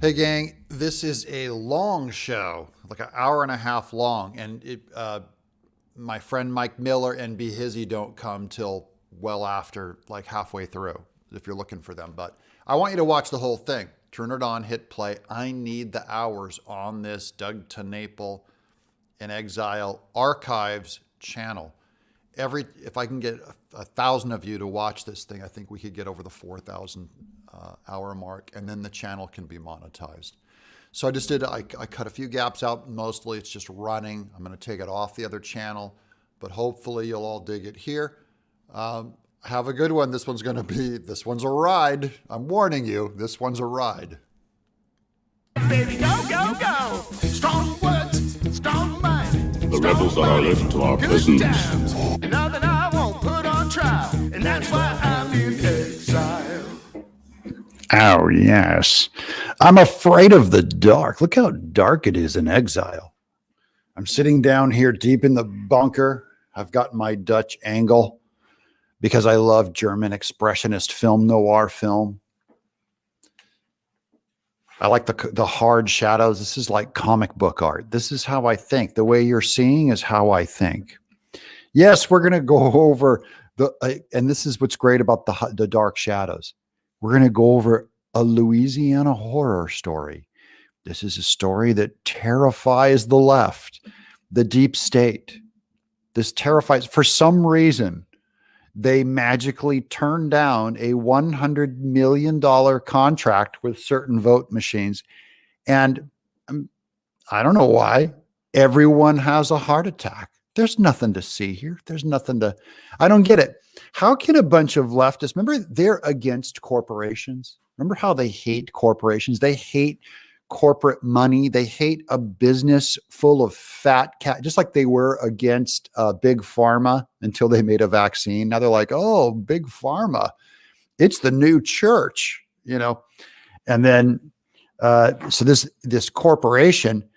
Hey gang, this is a long show, like an hour and a half long, and my friend Mike Miller and Behizy don't come till well after, like halfway through, if you're looking for them. But I want you to watch the whole thing. Turn it on, hit play. I need the hours on this Doug TenNapel and Exile archives channel. If I can get a thousand of you to watch this thing, I think we could get over the 4,000 hour mark, and then the channel can be monetized. So I cut a few gaps out. Mostly it's just running. I'm going to take it off the other channel, but hopefully you'll all dig it here. Have a good one. This one's a ride. I'm warning you, this one's a ride. Baby, go, go, go. Strong words, strong mind. The rebels are left to our prisons. Nothing I won't put on trial. And that's why I'm in exile. Oh, yes. I'm afraid of the dark. Look how dark it is in Exile. I'm sitting down here deep in the bunker. I've got my Dutch angle because I love German expressionist film, noir film. I like the hard shadows. This is like comic book art. This is how I think. The way you're seeing is how I think. Yes, we're going to go over and this is what's great about the dark shadows. We're going to go over a Louisiana horror story. This is a story that terrifies the left, the deep state. This terrifies, for some reason, they magically turned down a $100 million contract with certain vote machines. And I don't know why. Everyone has a heart attack. There's nothing to see here. I don't get it. How can a bunch of leftists, remember, they're against corporations. Remember how they hate corporations? They hate corporate money. They hate a business full of fat cat, just like they were against big pharma until they made a vaccine. Now they're like, oh, big pharma, it's the new church, And then, so this corporation,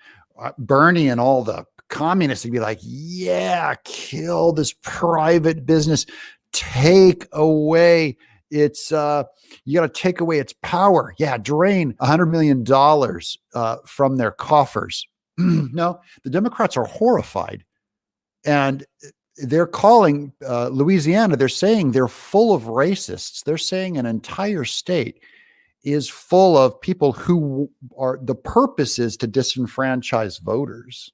Bernie and all the communists would be like, yeah, kill this private business, take away its, you got to take away its power. Yeah, drain $100 million from their coffers. No, the Democrats are horrified. And they're calling Louisiana, they're saying they're full of racists. They're saying an entire state is full of people who are, the purpose is to disenfranchise voters,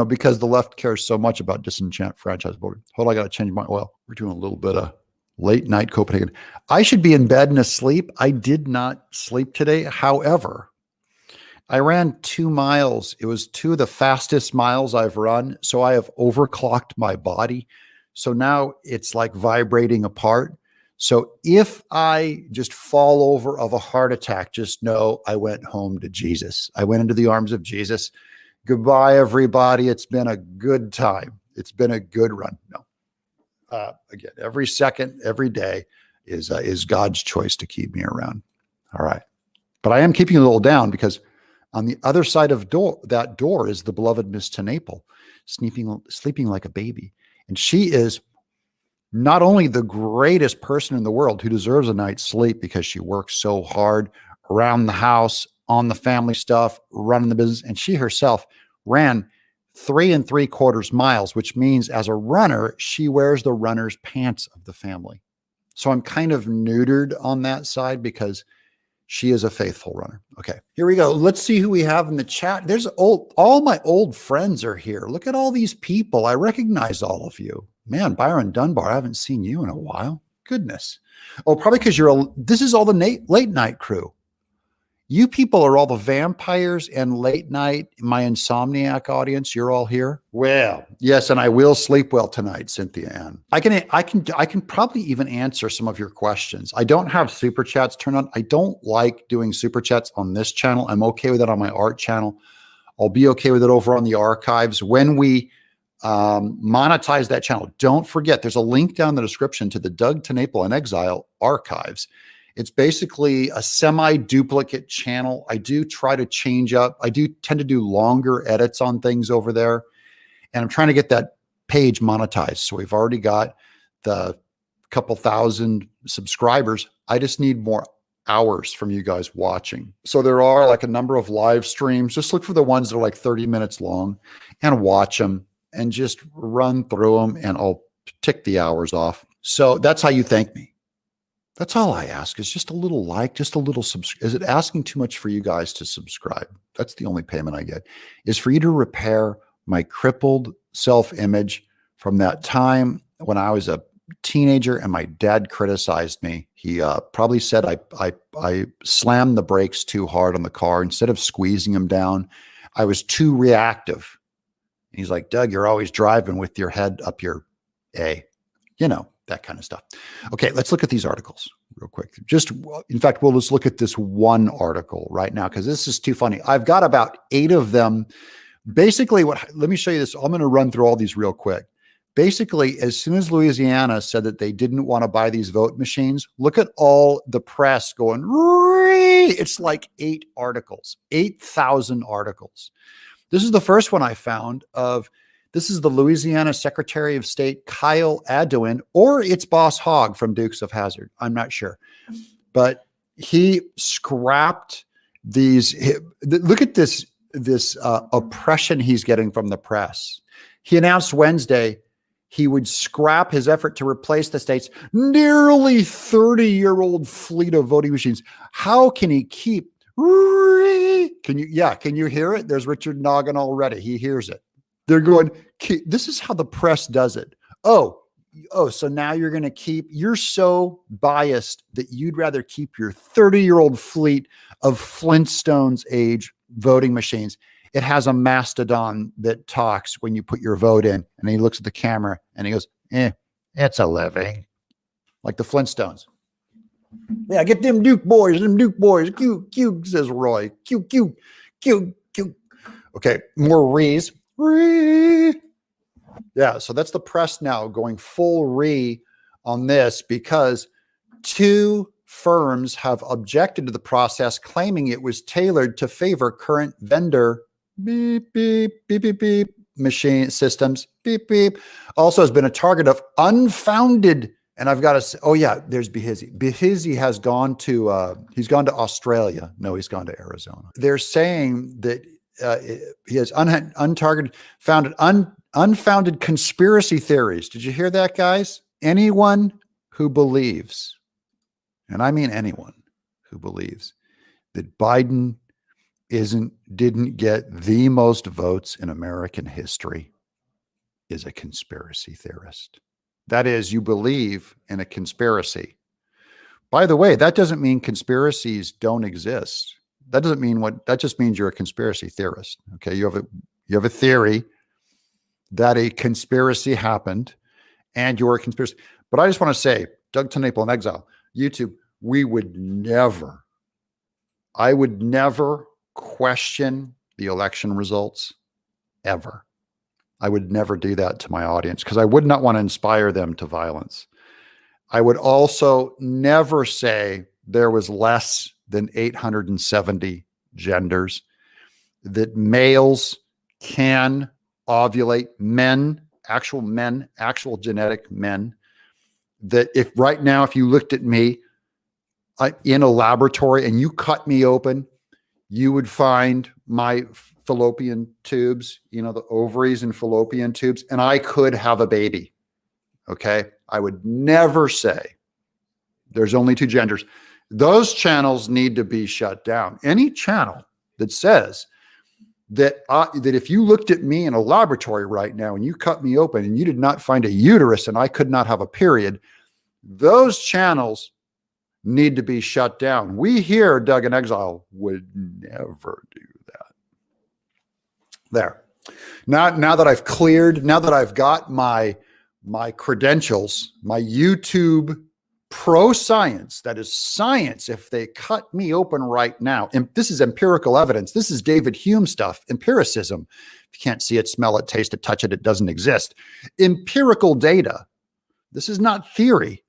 because the left cares so much about disenfranchised voters. Hold on, I got to change my oil. We're doing a little bit of late night Copenhagen. I should be in bed and asleep. I did not sleep today. However, I ran 2 miles. It was 2 of the fastest miles I've run. So I have overclocked my body. So now it's like vibrating apart. So if I just fall over of a heart attack, just know I went home to Jesus. I went into the arms of Jesus. Goodbye, everybody. It's been a good time. It's been a good run. No. Again, every second, every day is God's choice to keep me around. All right. But I am keeping a little down because on the other side of that door is the beloved Miss TenNapel, sleeping like a baby. And she is not only the greatest person in the world who deserves a night's sleep because she works so hard around the house, on the family stuff, running the business. And she herself ran 3 3/4 miles, which means as a runner, she wears the runner's pants of the family. So I'm kind of neutered on that side because she is a faithful runner. Okay, here we go. Let's see who we have in the chat. There's all my old friends are here. Look at all these people. I recognize all of you. Man, Byron Dunbar, I haven't seen you in a while. Goodness. Oh, probably because this is all the late night crew. You people are all the vampires and late night, my insomniac audience. You're all here. Well, yes, and I will sleep well tonight, Cynthia Ann. I can probably even answer some of your questions. I don't have super chats turned on. I don't like doing super chats on this channel. I'm okay with it on my art channel. I'll be okay with it over on the archives when we monetize that channel. Don't forget, there's a link down in the description to the Doug TenNapel and Exile archives. It's basically a semi-duplicate channel. I do try to change up. I do tend to do longer edits on things over there. And I'm trying to get that page monetized. So we've already got the couple thousand subscribers. I just need more hours from you guys watching. So there are like a number of live streams. Just look for the ones that are like 30 minutes long and watch them and just run through them, and I'll tick the hours off. So that's how you thank me. That's all I ask, is just a little like, just a little subscribe. Is it asking too much for you guys to subscribe? That's the only payment I get, is for you to repair my crippled self-image from that time when I was a teenager and my dad criticized me. He probably said I slammed the brakes too hard on the car instead of squeezing them down. I was too reactive. He's like, Doug, you're always driving with your head up your A, that kind of stuff. Okay, let's look at these articles real quick. In fact, we'll just look at this one article right now because this is too funny. I've got about 8 of them. Basically, let me show you this. I'm going to run through all these real quick. Basically, as soon as Louisiana said that they didn't want to buy these vote machines, look at all the press going, it's like 8 articles, 8,000 articles. This is the first one I found this is the Louisiana Secretary of State, Kyle Adoin, or it's Boss Hogg from Dukes of Hazzard. I'm not sure. But he scrapped these. Look at this oppression he's getting from the press. He announced Wednesday he would scrap his effort to replace the state's nearly 30-year-old fleet of voting machines. How can he keep? Can you hear it? There's Richard Noggin already. He hears it. They're going, this is how the press does it. Oh, so now you're so biased that you'd rather keep your 30-year-old fleet of Flintstones age voting machines. It has a mastodon that talks when you put your vote in, and he looks at the camera and he goes, it's a living. Like the Flintstones. Yeah, get them Duke boys. Q, says Roy. Q. Okay, more rees. Yeah, so that's the press now going full on this because 2 firms have objected to the process, claiming it was tailored to favor current vendor beep, beep, beep, beep, beep, machine systems, beep, beep. Also has been a target of unfounded. And I've got to say, oh yeah, there's Behizy. Behizy has gone to, he's gone to Australia. No, he's gone to Arizona. They're saying that he has unfounded conspiracy theories. Did you hear that, guys? Anyone who believes, and I mean anyone who believes, that Biden didn't get the most votes in American history is a conspiracy theorist. That is, you believe in a conspiracy. By the way, that doesn't mean conspiracies don't exist. That doesn't mean that just means you're a conspiracy theorist. Okay. You have a theory that a conspiracy happened and you're a conspiracy. But I just want to say, Doug TenNapel in Exile, YouTube, I would never question the election results ever. I would never do that to my audience because I would not want to inspire them to violence. I would also never say there was less than 870 genders, that males can ovulate, actual genetic men, that if right now, if you looked at me in a laboratory and you cut me open, you would find my fallopian tubes, the ovaries and fallopian tubes, and I could have a baby. Okay. I would never say there's only 2 genders. Those channels need to be shut down. Any channel that says that if you looked at me in a laboratory right now and you cut me open and you did not find a uterus and I could not have a period, those channels need to be shut down. We here, Doug in Exile, would never do that. There. Now that I've got my credentials, my YouTube pro science, that is science. If they cut me open right now, and this is empirical evidence, this is David Hume stuff, empiricism. If you can't see it, smell it, taste it, touch it, it doesn't exist. Empirical data. This is not theory.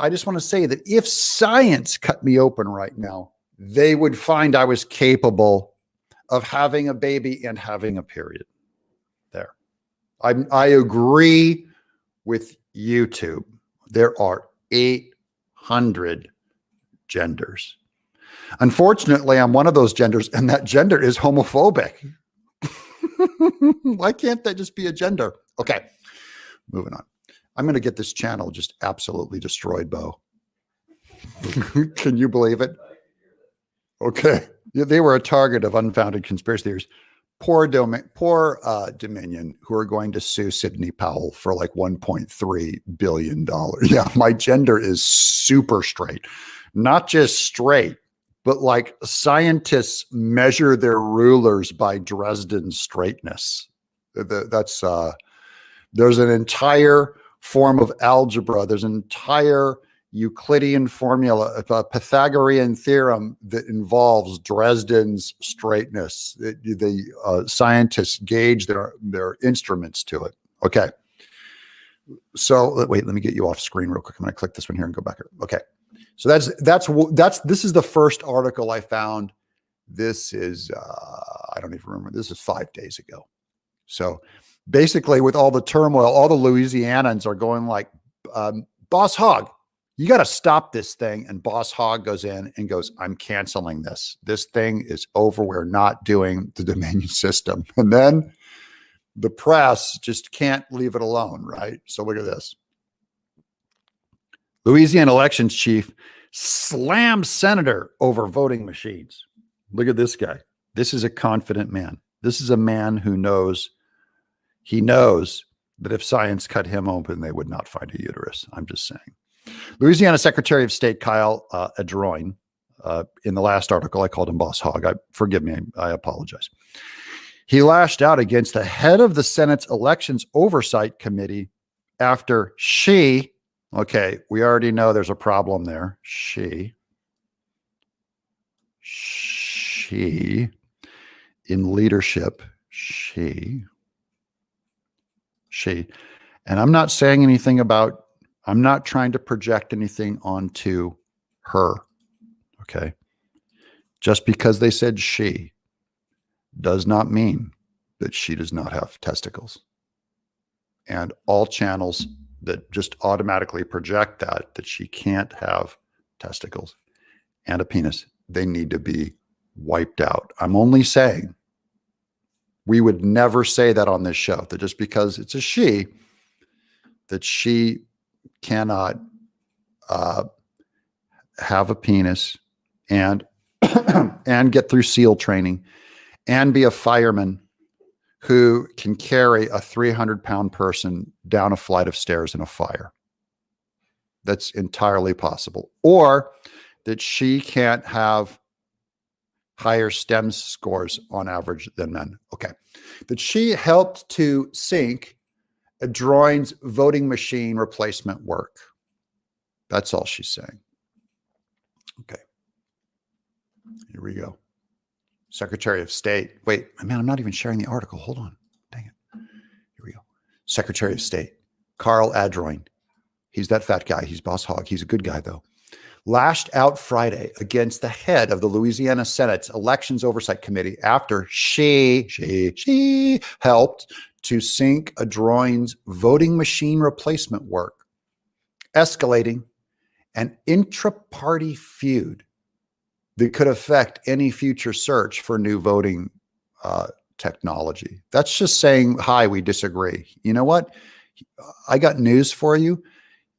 I just want to say that if science cut me open right now, they would find I was capable of having a baby and having a period. There. I agree with YouTube. There are 800 genders. Unfortunately, I'm one of those genders, and that gender is homophobic. Why can't that just be a gender? Okay, moving on. I'm going to get this channel just absolutely destroyed, Bo. Can you believe it? Okay. Yeah, they were a target of unfounded conspiracy theories. Poor Dominion, who are going to sue Sidney Powell for like $1.3 billion. Yeah, my gender is super straight. Not just straight, but like scientists measure their rulers by Dresden straightness. That's there's an entire form of algebra. There's an entire Euclidean formula, a Pythagorean theorem that involves Dresden's straightness. The scientists gauge their instruments to it. Okay. So wait, let me get you off screen real quick. I'm going to click this one here and go back here. Okay. So this is the first article I found. This is, I don't even remember. This is 5 days ago. So basically with all the turmoil, all the Louisianans are going like, Boss Hogg, you got to stop this thing. And Boss Hogg goes in and goes, I'm canceling this. This thing is over. We're not doing the Dominion system. And then the press just can't leave it alone, right? So look at this. Louisiana elections chief slams senator over voting machines. Look at this guy. This is a confident man. This is a man who knows, he knows that if science cut him open, they would not find a uterus. I'm just saying. Louisiana Secretary of State Kyle Adroin, in the last article, I called him Boss Hogg. Forgive me, I apologize. He lashed out against the head of the Senate's Elections Oversight Committee after she, okay, we already know there's a problem there. She, in leadership, she, and I'm not saying anything about, I'm not trying to project anything onto her. Okay. Just because they said she does not mean that she does not have testicles. And all channels that just automatically project that she can't have testicles and a penis, they need to be wiped out. I'm only saying we would never say that on this show, that just because it's a she, that she cannot have a penis and and get through SEAL training and be a fireman who can carry a 300-pound person down a flight of stairs in a fire. That's entirely possible. Or that she can't have higher STEM scores on average than men. Okay. That she helped to sink Adroin's voting machine replacement work. That's all she's saying. Okay. Here we go. Secretary of State. Wait, man, I'm not even sharing the article. Hold on. Dang it. Here we go. Secretary of State, Carl Adroin. He's that fat guy. He's Boss Hogg. He's a good guy, though. Lashed out Friday against the head of the Louisiana Senate's Elections Oversight Committee after she helped to sink Adroin's voting machine replacement work, escalating an intra-party feud that could affect any future search for new voting technology. That's just saying, hi, we disagree. You know what? I got news for you.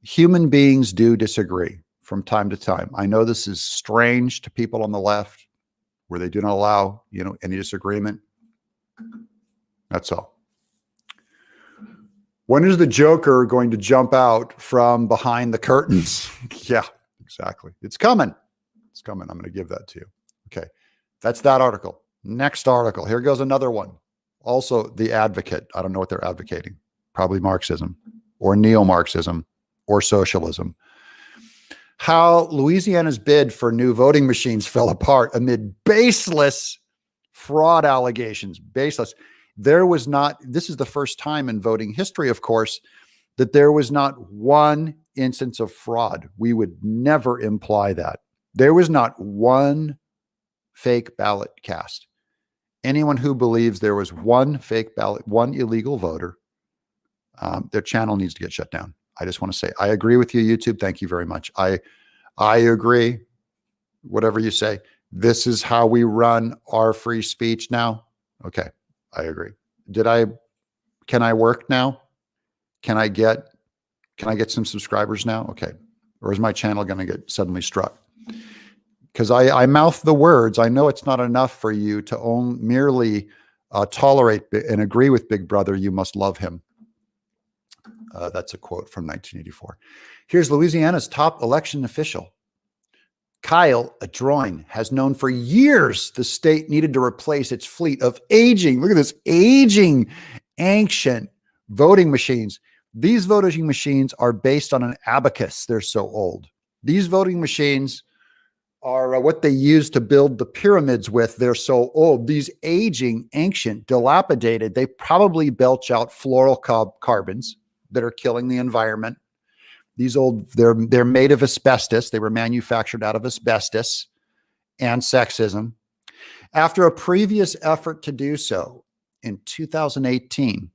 Human beings do disagree from time to time. I know this is strange to people on the left where they do not allow, any disagreement. That's all. When is the Joker going to jump out from behind the curtains? Yeah, exactly. It's coming. It's coming. I'm going to give that to you. Okay. That's that article. Next article. Here goes another one. Also, The Advocate. I don't know what they're advocating. Probably Marxism or neo-Marxism or socialism. How Louisiana's bid for new voting machines fell apart amid baseless fraud allegations. Baseless. There was not, this is the first time in voting history, of course, that there was not one instance of fraud. We would never imply that. There was not one fake ballot cast. Anyone who believes there was one fake ballot, one illegal voter, their channel needs to get shut down. I just want to say, I agree with you, YouTube. Thank you very much. I agree. whatever you say. This is how we run our free speech now. Okay, I agree. Can I work now? Can I get some subscribers now? Okay. Or is my channel going to get suddenly struck? Because I mouth the words. I know it's not enough for you to merely tolerate and agree with Big Brother. You must love him. That's a quote from 1984. Here's Louisiana's top election official. Kyle Adroin has known for years the state needed to replace its fleet of aging, look at this, aging, ancient voting machines. These voting machines are based on an abacus. They're so old. These voting machines are what they use to build the pyramids with. They're so old. These aging, ancient, dilapidated, they probably belch out fluorocarbons that are killing the environment. These old, they're made of asbestos. They were manufactured out of asbestos and sexism. After a previous effort to do so in 2018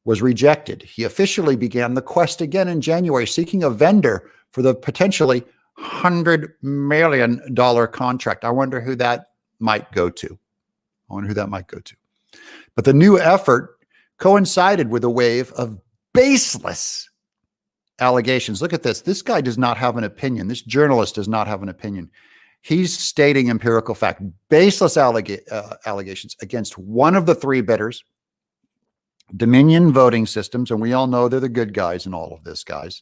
was rejected, he officially began the quest again in January, seeking a vendor for the potentially $100 million contract. I wonder who that might go to. But the new effort coincided with a wave of baseless allegations. Look at this. This guy does not have an opinion. This journalist does not have an opinion. He's stating empirical fact, baseless allegations against one of the three bidders, Dominion Voting Systems. And we all know they're the good guys in all of this, guys.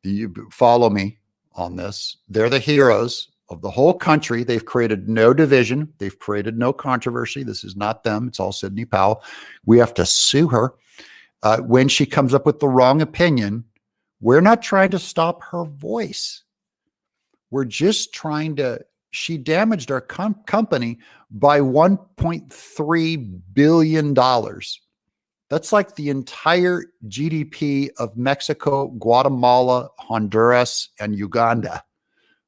You follow me on this. They're the heroes of the whole country. They've created no division. They've created no controversy. This is not them. It's all Sidney Powell. We have to sue her when she comes up with the wrong opinion. We're not trying to stop her voice. We're just trying to, she damaged our company by $1.3 billion. That's like the entire GDP of Mexico, Guatemala, Honduras, and Uganda.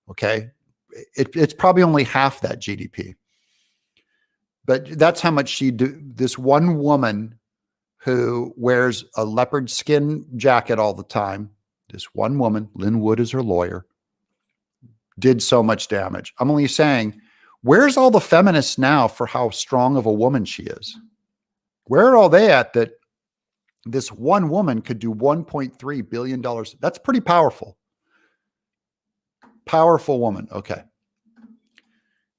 Okay. It's probably only half that GDP. But that's how much this one woman who wears a leopard skin jacket all the time, this one woman, Lynn Wood is her lawyer, did so much damage. I'm only saying, where's all the feminists now for how strong of a woman she is? Where are all they at that this one woman could do $1.3 billion? That's pretty powerful. Powerful woman. Okay.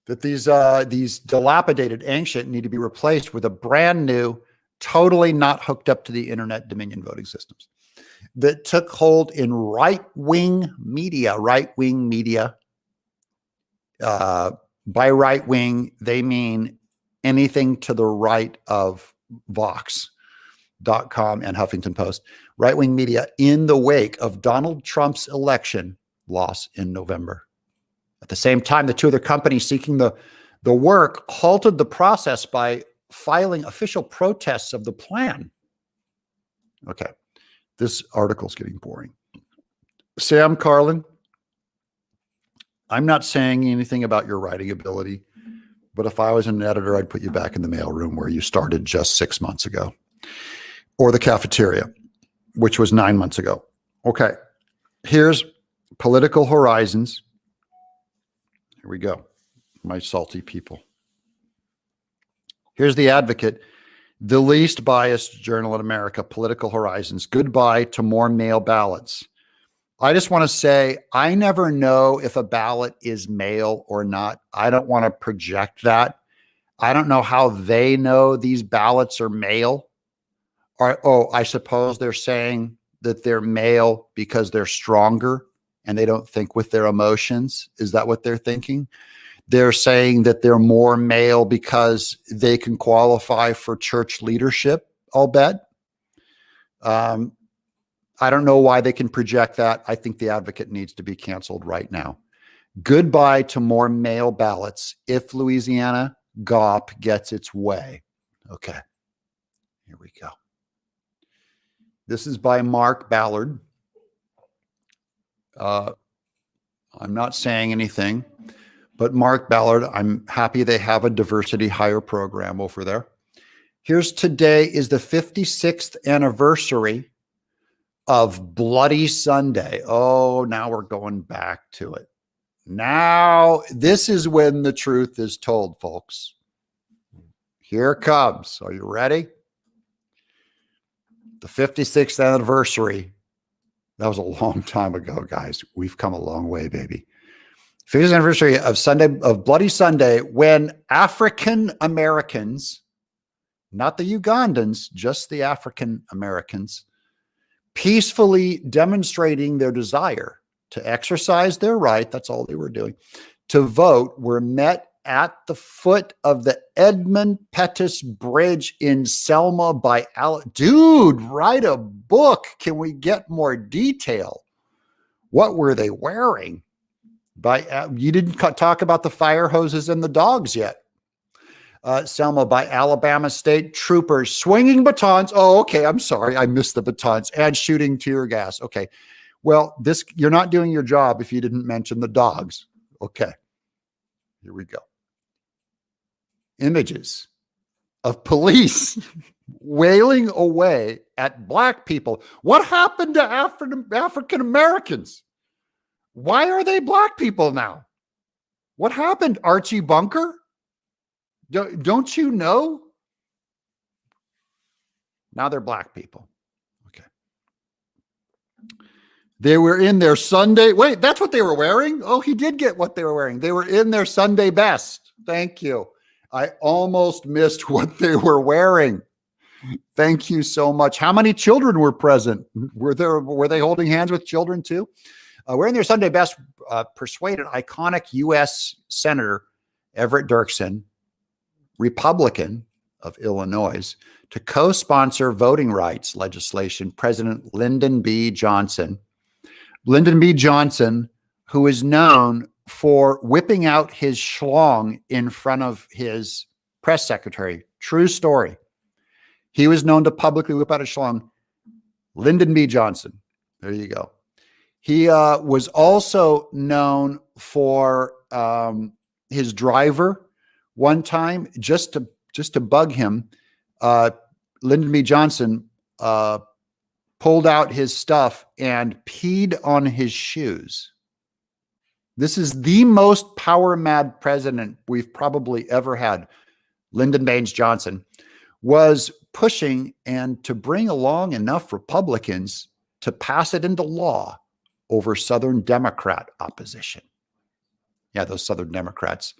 That these dilapidated, ancient need to be replaced with a brand new, totally not hooked up to the internet Dominion voting systems that took hold in right-wing media. By right wing, they mean anything to the right of Vox.com and Huffington Post. Right-wing media in the wake of Donald Trump's election loss in November. At the same time, the two other companies seeking the work halted the process by filing official protests of the plan. Okay. This article's getting boring. Sam Carlin, I'm not saying anything about your writing ability, but if I was an editor, I'd put you back in the mailroom where you started just 6 months ago, or the cafeteria, which was 9 months ago. Okay. Here's Political Horizons. Here we go. My salty people. Here's The Advocate, the least biased journal in America, Political Horizons. Goodbye to more mail ballots. I just want to say, I never know if a ballot is mail or not. I don't want to project that. I don't know how they know these ballots are mail. I suppose they're saying that they're mail because they're stronger and they don't think with their emotions. Is that what they're thinking? They're saying that they're more male because they can qualify for church leadership, I'll bet. I don't know why they can project that. I think The Advocate needs to be canceled right now. Goodbye to more mail ballots if Louisiana GOP gets its way. Okay, here we go. This is by Mark Ballard. I'm not saying anything. But Mark Ballard, I'm happy they have a diversity hire program over there. Here's today is the 56th anniversary of Bloody Sunday. Oh, now we're going back to it. Now, this is when the truth is told, folks. Here it comes. Are you ready? The 56th anniversary. That was a long time ago, guys. We've come a long way, baby. 50th anniversary of Bloody Sunday, when African Americans, not the Ugandans, just the African Americans, peacefully demonstrating their desire to exercise their right, that's all they were doing, to vote, were met at the foot of the Edmund Pettus Bridge in Selma by Dude, write a book. Can we get more detail? What were they wearing? You didn't talk about the fire hoses and the dogs yet. Selma by Alabama State troopers swinging batons. Oh, okay. I'm sorry. I missed the batons and shooting tear gas. Okay. Well, you're not doing your job if you didn't mention the dogs. Okay. Here we go. Images of police wailing away at black people. What happened to African Americans? Why are they black people now? What happened, Archie Bunker? Don't you know? Now they're black people. Okay. They were in their Sunday. Wait, that's what they were wearing? Oh, he did get what they were wearing. They were in their Sunday best. Thank you. I almost missed what they were wearing. Thank you so much. How many children were present? Were they holding hands with children too? Wearing their Sunday best, persuaded iconic U.S. Senator Everett Dirksen, Republican of Illinois, to co-sponsor voting rights legislation. President Lyndon B. Johnson. Lyndon B. Johnson, who is known for whipping out his schlong in front of his press secretary. True story. He was known to publicly whip out his schlong. Lyndon B. Johnson. There you go. He was also known for his driver. One time, just to bug him, Lyndon B. Johnson pulled out his stuff and peed on his shoes. This is the most power mad president we've probably ever had. Lyndon Baines Johnson was pushing and to bring along enough Republicans to pass it into law over Southern Democrat opposition. Yeah, those Southern Democrats.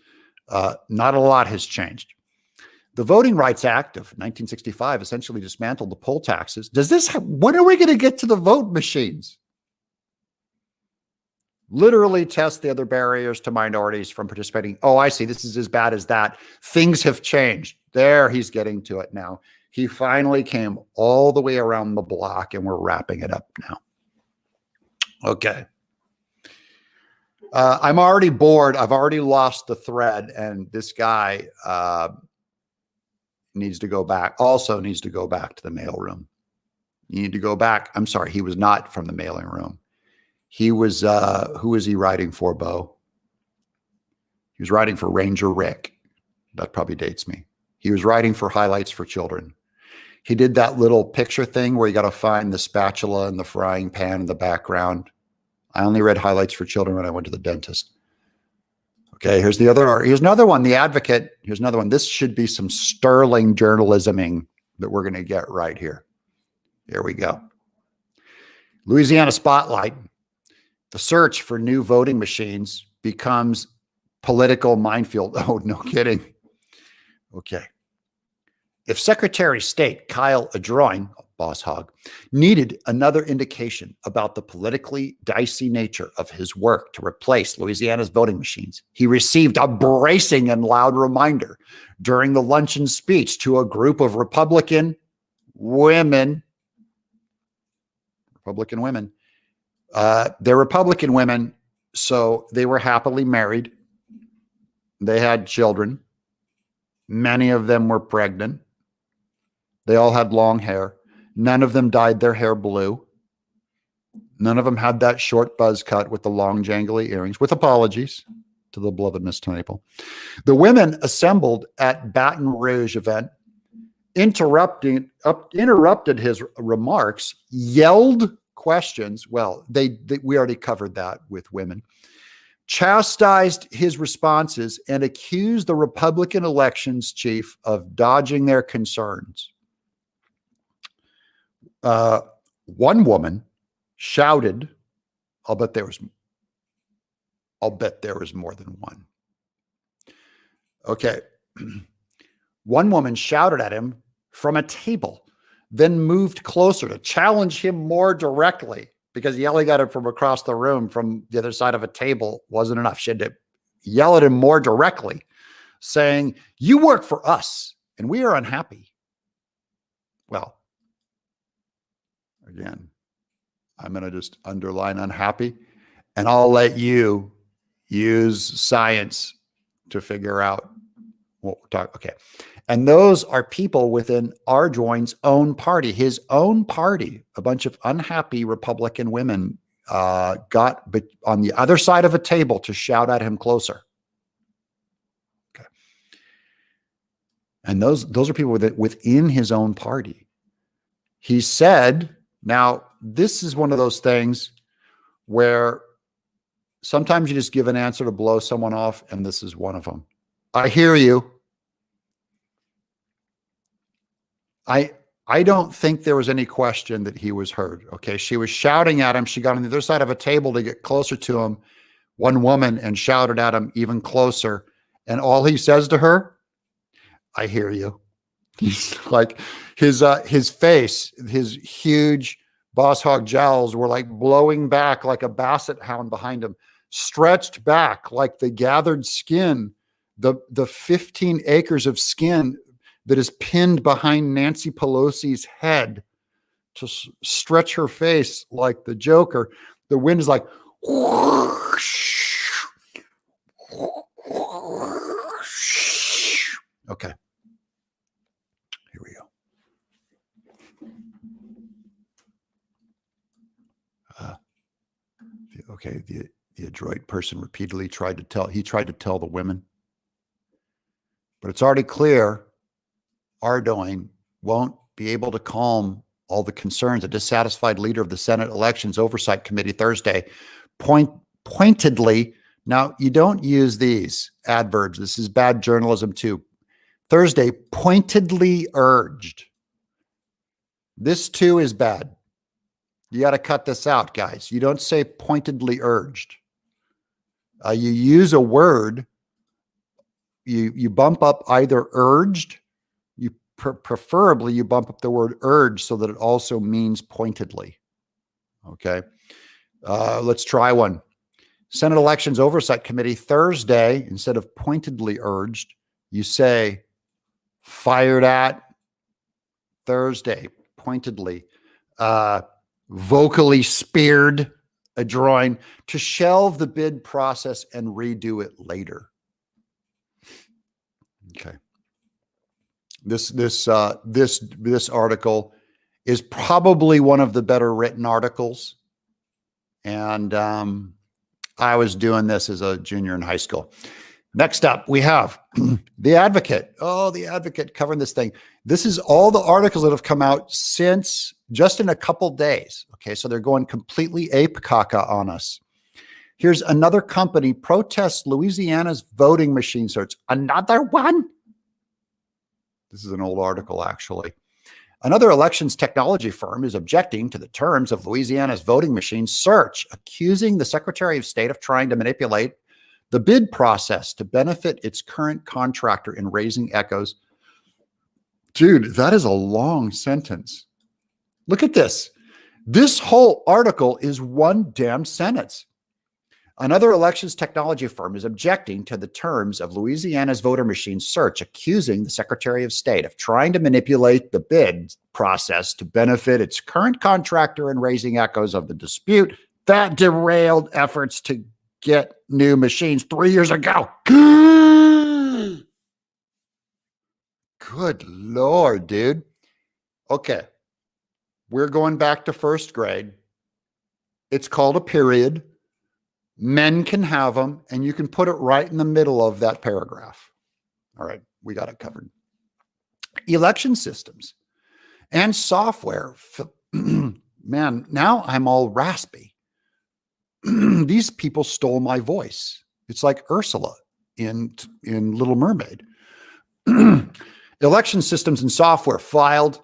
Not a lot has changed. The Voting Rights Act of 1965 essentially dismantled the poll taxes. When are we going to get to the vote machines? Literally test the other barriers to minorities from participating. Oh, I see. This is as bad as that. Things have changed. There, he's getting to it now. He finally came all the way around the block, and we're wrapping it up now. Okay. I'm already bored. I've already lost the thread, and this guy needs to go back. Also needs to go back to the mailroom. You need to go back. I'm sorry. He was not from the mailing room. He was, who was he writing for, Bo? He was writing for Ranger Rick. That probably dates me. He was writing for Highlights for Children. He did that little picture thing where you got to find the spatula and the frying pan in the background. I only read Highlights for Children when I went to the dentist. Okay, here's another one, The Advocate. Here's another one. This should be some sterling journalisming that we're going to get right here. Here we go. Louisiana Spotlight. The search for new voting machines becomes political minefield. Oh, no kidding. Okay. If Secretary of State Kyle Adroin, Boss Hog, needed another indication about the politically dicey nature of his work to replace Louisiana's voting machines, he received a bracing and loud reminder during the luncheon speech to a group of Republican women. They're Republican women, so they were happily married. They had children. Many of them were pregnant. They all had long hair. None of them dyed their hair blue. None of them had that short buzz cut with the long jangly earrings, with apologies to the beloved Miss TenNapel. The women assembled at Baton Rouge event, interrupted his remarks, yelled questions. Well, we already covered that with women. chastised his responses and accused the Republican elections chief of dodging their concerns. One woman shouted, I'll bet there was more than one. Okay. One woman shouted at him from a table, then moved closer to challenge him more directly, because yelling at him from across the room from the other side of a table wasn't enough. She had to yell at him more directly, saying, "You work for us and we are unhappy." Well, again, I'm going to just underline unhappy, and I'll let you use science to figure out what we're talking. Okay. And those are people within Arjoin's own party, his own party. A bunch of unhappy Republican women got on the other side of a table to shout at him closer. Okay. And those are people within his own party. He said, now this is one of those things where sometimes you just give an answer to blow someone off, and this is one of them. I hear you. I don't think there was any question that he was heard. Okay. She was shouting at him. She got on the other side of a table to get closer to him, one woman, and shouted at him even closer. And all he says to her, I hear you. He's like, his face, his huge boss hog jowls were like blowing back like a basset hound behind him, stretched back like the gathered skin, the 15 acres of skin that is pinned behind Nancy Pelosi's head to stretch her face like the Joker. The wind is like, whoosh, whoosh. Okay. Here we go. Okay. The adroit person repeatedly tried to tell the women, but it's already clear Ardoin won't be able to calm all the concerns. A dissatisfied leader of the Senate Elections Oversight Committee Thursday pointedly, now you don't use these adverbs. This is bad journalism too. Thursday pointedly urged. This too is bad. You got to cut this out, guys. You don't say pointedly urged. You use a word. You bump up either urged. Preferably you bump up the word urge so that it also means pointedly. Okay. Let's try one. Senate Elections Oversight Committee Thursday, instead of pointedly urged, you say fired at. Thursday, pointedly, vocally speared adjoin to shelve the bid process and redo it later. Okay. This article is probably one of the better written articles. And I was doing this as a junior in high school. Next up, we have The Advocate. Oh, The Advocate covering this thing. This is all the articles that have come out since just in a couple days. Okay, so they're going completely ape caca on us. Here's another company protests Louisiana's voting machine search. Another one? This is an old article, actually. Another elections technology firm is objecting to the terms of Louisiana's voting machine search, accusing the Secretary of State of trying to manipulate the bid process to benefit its current contractor in raising echoes. Dude, that is a long sentence. Look at this. This whole article is one damn sentence. Another elections technology firm is objecting to the terms of Louisiana's voter machine search, accusing the Secretary of State of trying to manipulate the bid process to benefit its current contractor and raising echoes of the dispute that derailed efforts to get new machines 3 years ago. Good Lord, dude. Okay. We're going back to first grade. It's called a period. Men can have them, and you can put it right in the middle of that paragraph. All right, we got it covered. Election systems and software. Man, now I'm all raspy. these people stole my voice. It's like Ursula in Little Mermaid. Election Systems and Software filed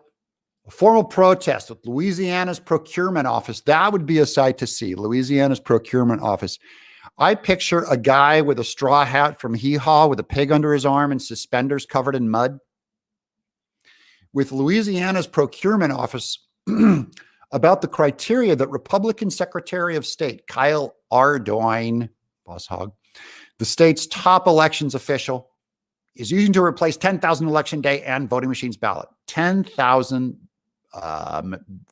a formal protest with Louisiana's procurement office. That would be a sight to see. Louisiana's procurement office. I picture a guy with a straw hat from Hee Haw with a pig under his arm and suspenders covered in mud. With Louisiana's procurement office about the criteria that Republican Secretary of State Kyle Ardoin, Boss Hog, the state's top elections official, is using to replace 10,000 election day and voting machines ballot. 10,000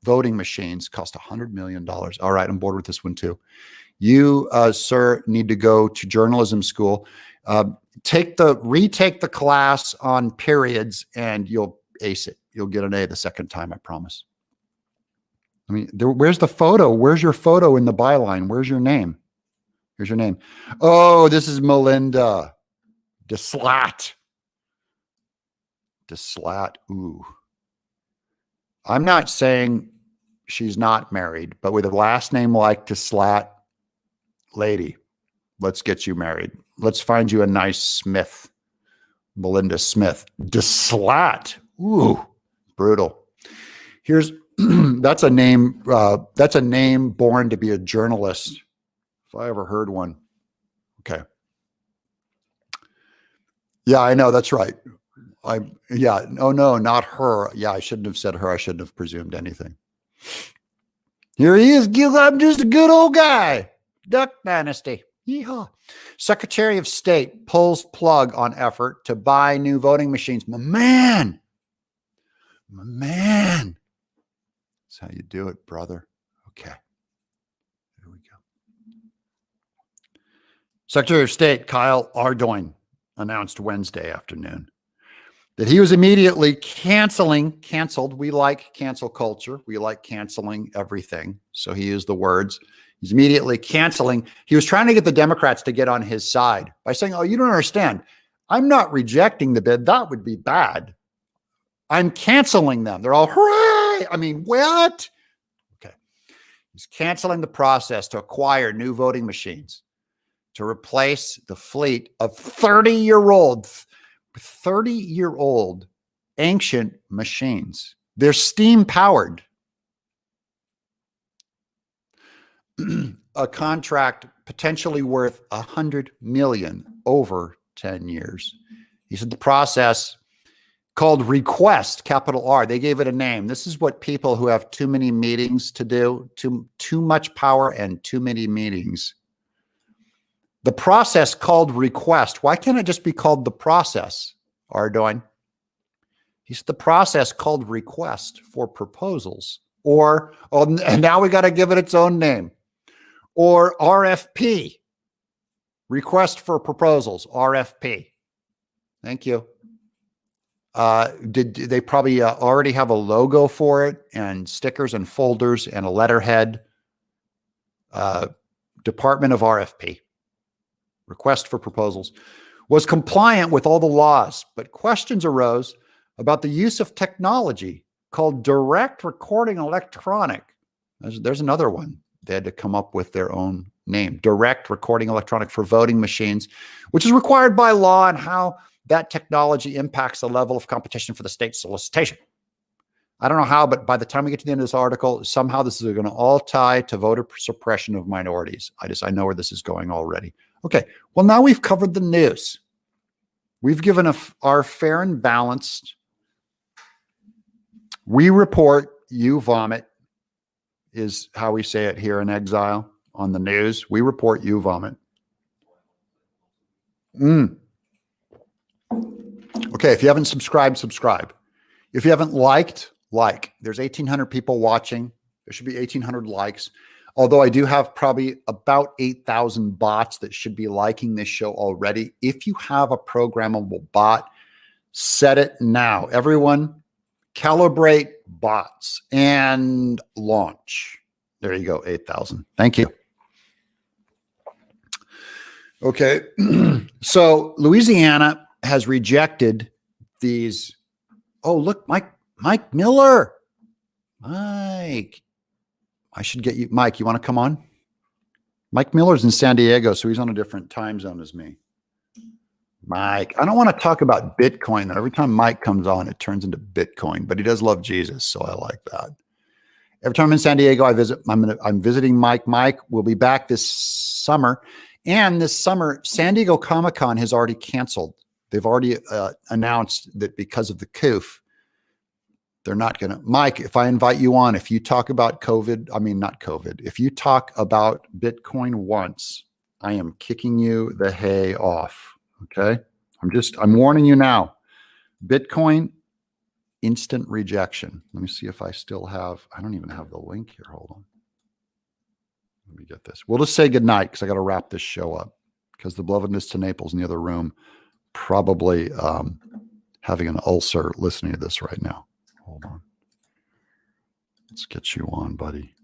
voting machines cost $100 million. All right, I'm bored with this one too. You, sir, need to go to journalism school. Retake the class on periods, and you'll ace it. You'll get an A the second time, I promise. I mean, where's the photo? Where's your photo in the byline? Where's your name? Here's your name. Oh, this is Melinda DeSlat. DeSlat. Ooh. I'm not saying she's not married, but with a last name like DeSlat, lady, let's get you married. Let's find you a nice Smith. Melinda Smith. DeSlat. Ooh, brutal. Here's that's a name born to be a journalist. If I ever heard one. Okay. Yeah, I know. That's right. Oh no, not her. Yeah, I shouldn't have said her. I shouldn't have presumed anything. Here he is. I'm just a good old guy. Duck Dynasty. Yeehaw. Secretary of State pulls plug on effort to buy new voting machines. My man. That's how you do it, brother. Okay. There we go. Secretary of State Kyle Ardoin announced Wednesday afternoon that he was immediately canceled. We like cancel culture. We like canceling everything. So he used the words. He's immediately canceling. He was trying to get the Democrats to get on his side by saying, oh, you don't understand. I'm not rejecting the bid. That would be bad. I'm canceling them. They're all, hooray. I mean, what? Okay. He's canceling the process to acquire new voting machines to replace the fleet of 30-year-old ancient machines. They're steam powered. A contract potentially worth $100 million over 10 years. He said the process called request, capital R. They gave it a name. This is what people who have too many meetings to do, too much power and too many meetings. The process called request. Why can't it just be called the process, Ardoin? He said the process called request for proposals, or, and now we got to give it its own name, or RFP, request for proposals, RFP. Thank you. Did they probably already have a logo for it and stickers and folders and a letterhead? Department of RFP. Request for proposals, was compliant with all the laws, but questions arose about the use of technology called direct recording electronic. There's another one. They had to come up with their own name, direct recording electronic for voting machines, which is required by law, and how that technology impacts the level of competition for the state solicitation. I don't know how, but by the time we get to the end of this article, somehow this is going to all tie to voter suppression of minorities. I know where this is going already. Okay, well, now we've covered the news. We've given our fair and balanced. We report, you vomit, is how we say it here in Exile on the news. We report, you vomit. Okay, if you haven't subscribed, subscribe. If you haven't liked, like. There's 1,800 people watching. There should be 1,800 likes. Although I do have probably about 8,000 bots that should be liking this show already. If you have a programmable bot, set it now. Everyone, calibrate bots and launch. There you go, 8,000. Thank you. Okay, so Louisiana has rejected these. Oh, look, Mike Miller. Mike. I should get you. Mike, you want to come on? Mike Miller's in San Diego, so he's on a different time zone as me. Mike, I don't want to talk about Bitcoin though. Every time Mike comes on, it turns into Bitcoin, but he does love Jesus, so I like that. Every time I'm in San Diego, I'm visiting Mike. Mike will be back this summer. And this summer, San Diego Comic-Con has already canceled. They've already announced that because of the COOF, they're not going to. Mike, if I invite you on, if you talk about not COVID, if you talk about Bitcoin once, I am kicking you the hay off. Okay. I'm warning you now. Bitcoin, instant rejection. Let me see if I still have, I don't even have the link here. Hold on. Let me get this. We'll just say goodnight because I got to wrap this show up because the belovedness to Naples in the other room, probably having an ulcer listening to this right now. Hold on. Let's get you on, buddy,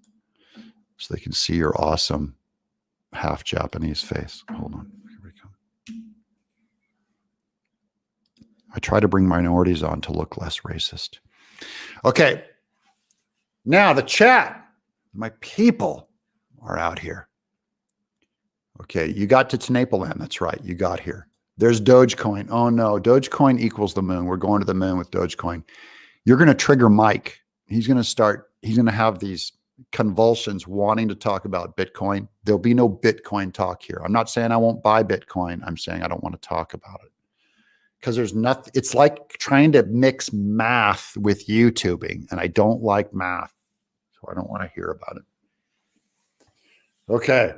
so they can see your awesome half Japanese face. Hold on. Here we go. I try to bring minorities on to look less racist. Okay. Now the chat, my people are out here. Okay. You got to TenNapel land. That's right. You got here. There's Dogecoin. Oh no. Dogecoin equals the moon. We're going to the moon with Dogecoin. You're going to trigger Mike. He's going to have these convulsions wanting to talk about Bitcoin. There'll be no Bitcoin talk here. I'm not saying I won't buy Bitcoin. I'm saying I don't want to talk about it. Because there's nothing, it's like trying to mix math with YouTubing, and I don't like math, so I don't want to hear about it. Okay.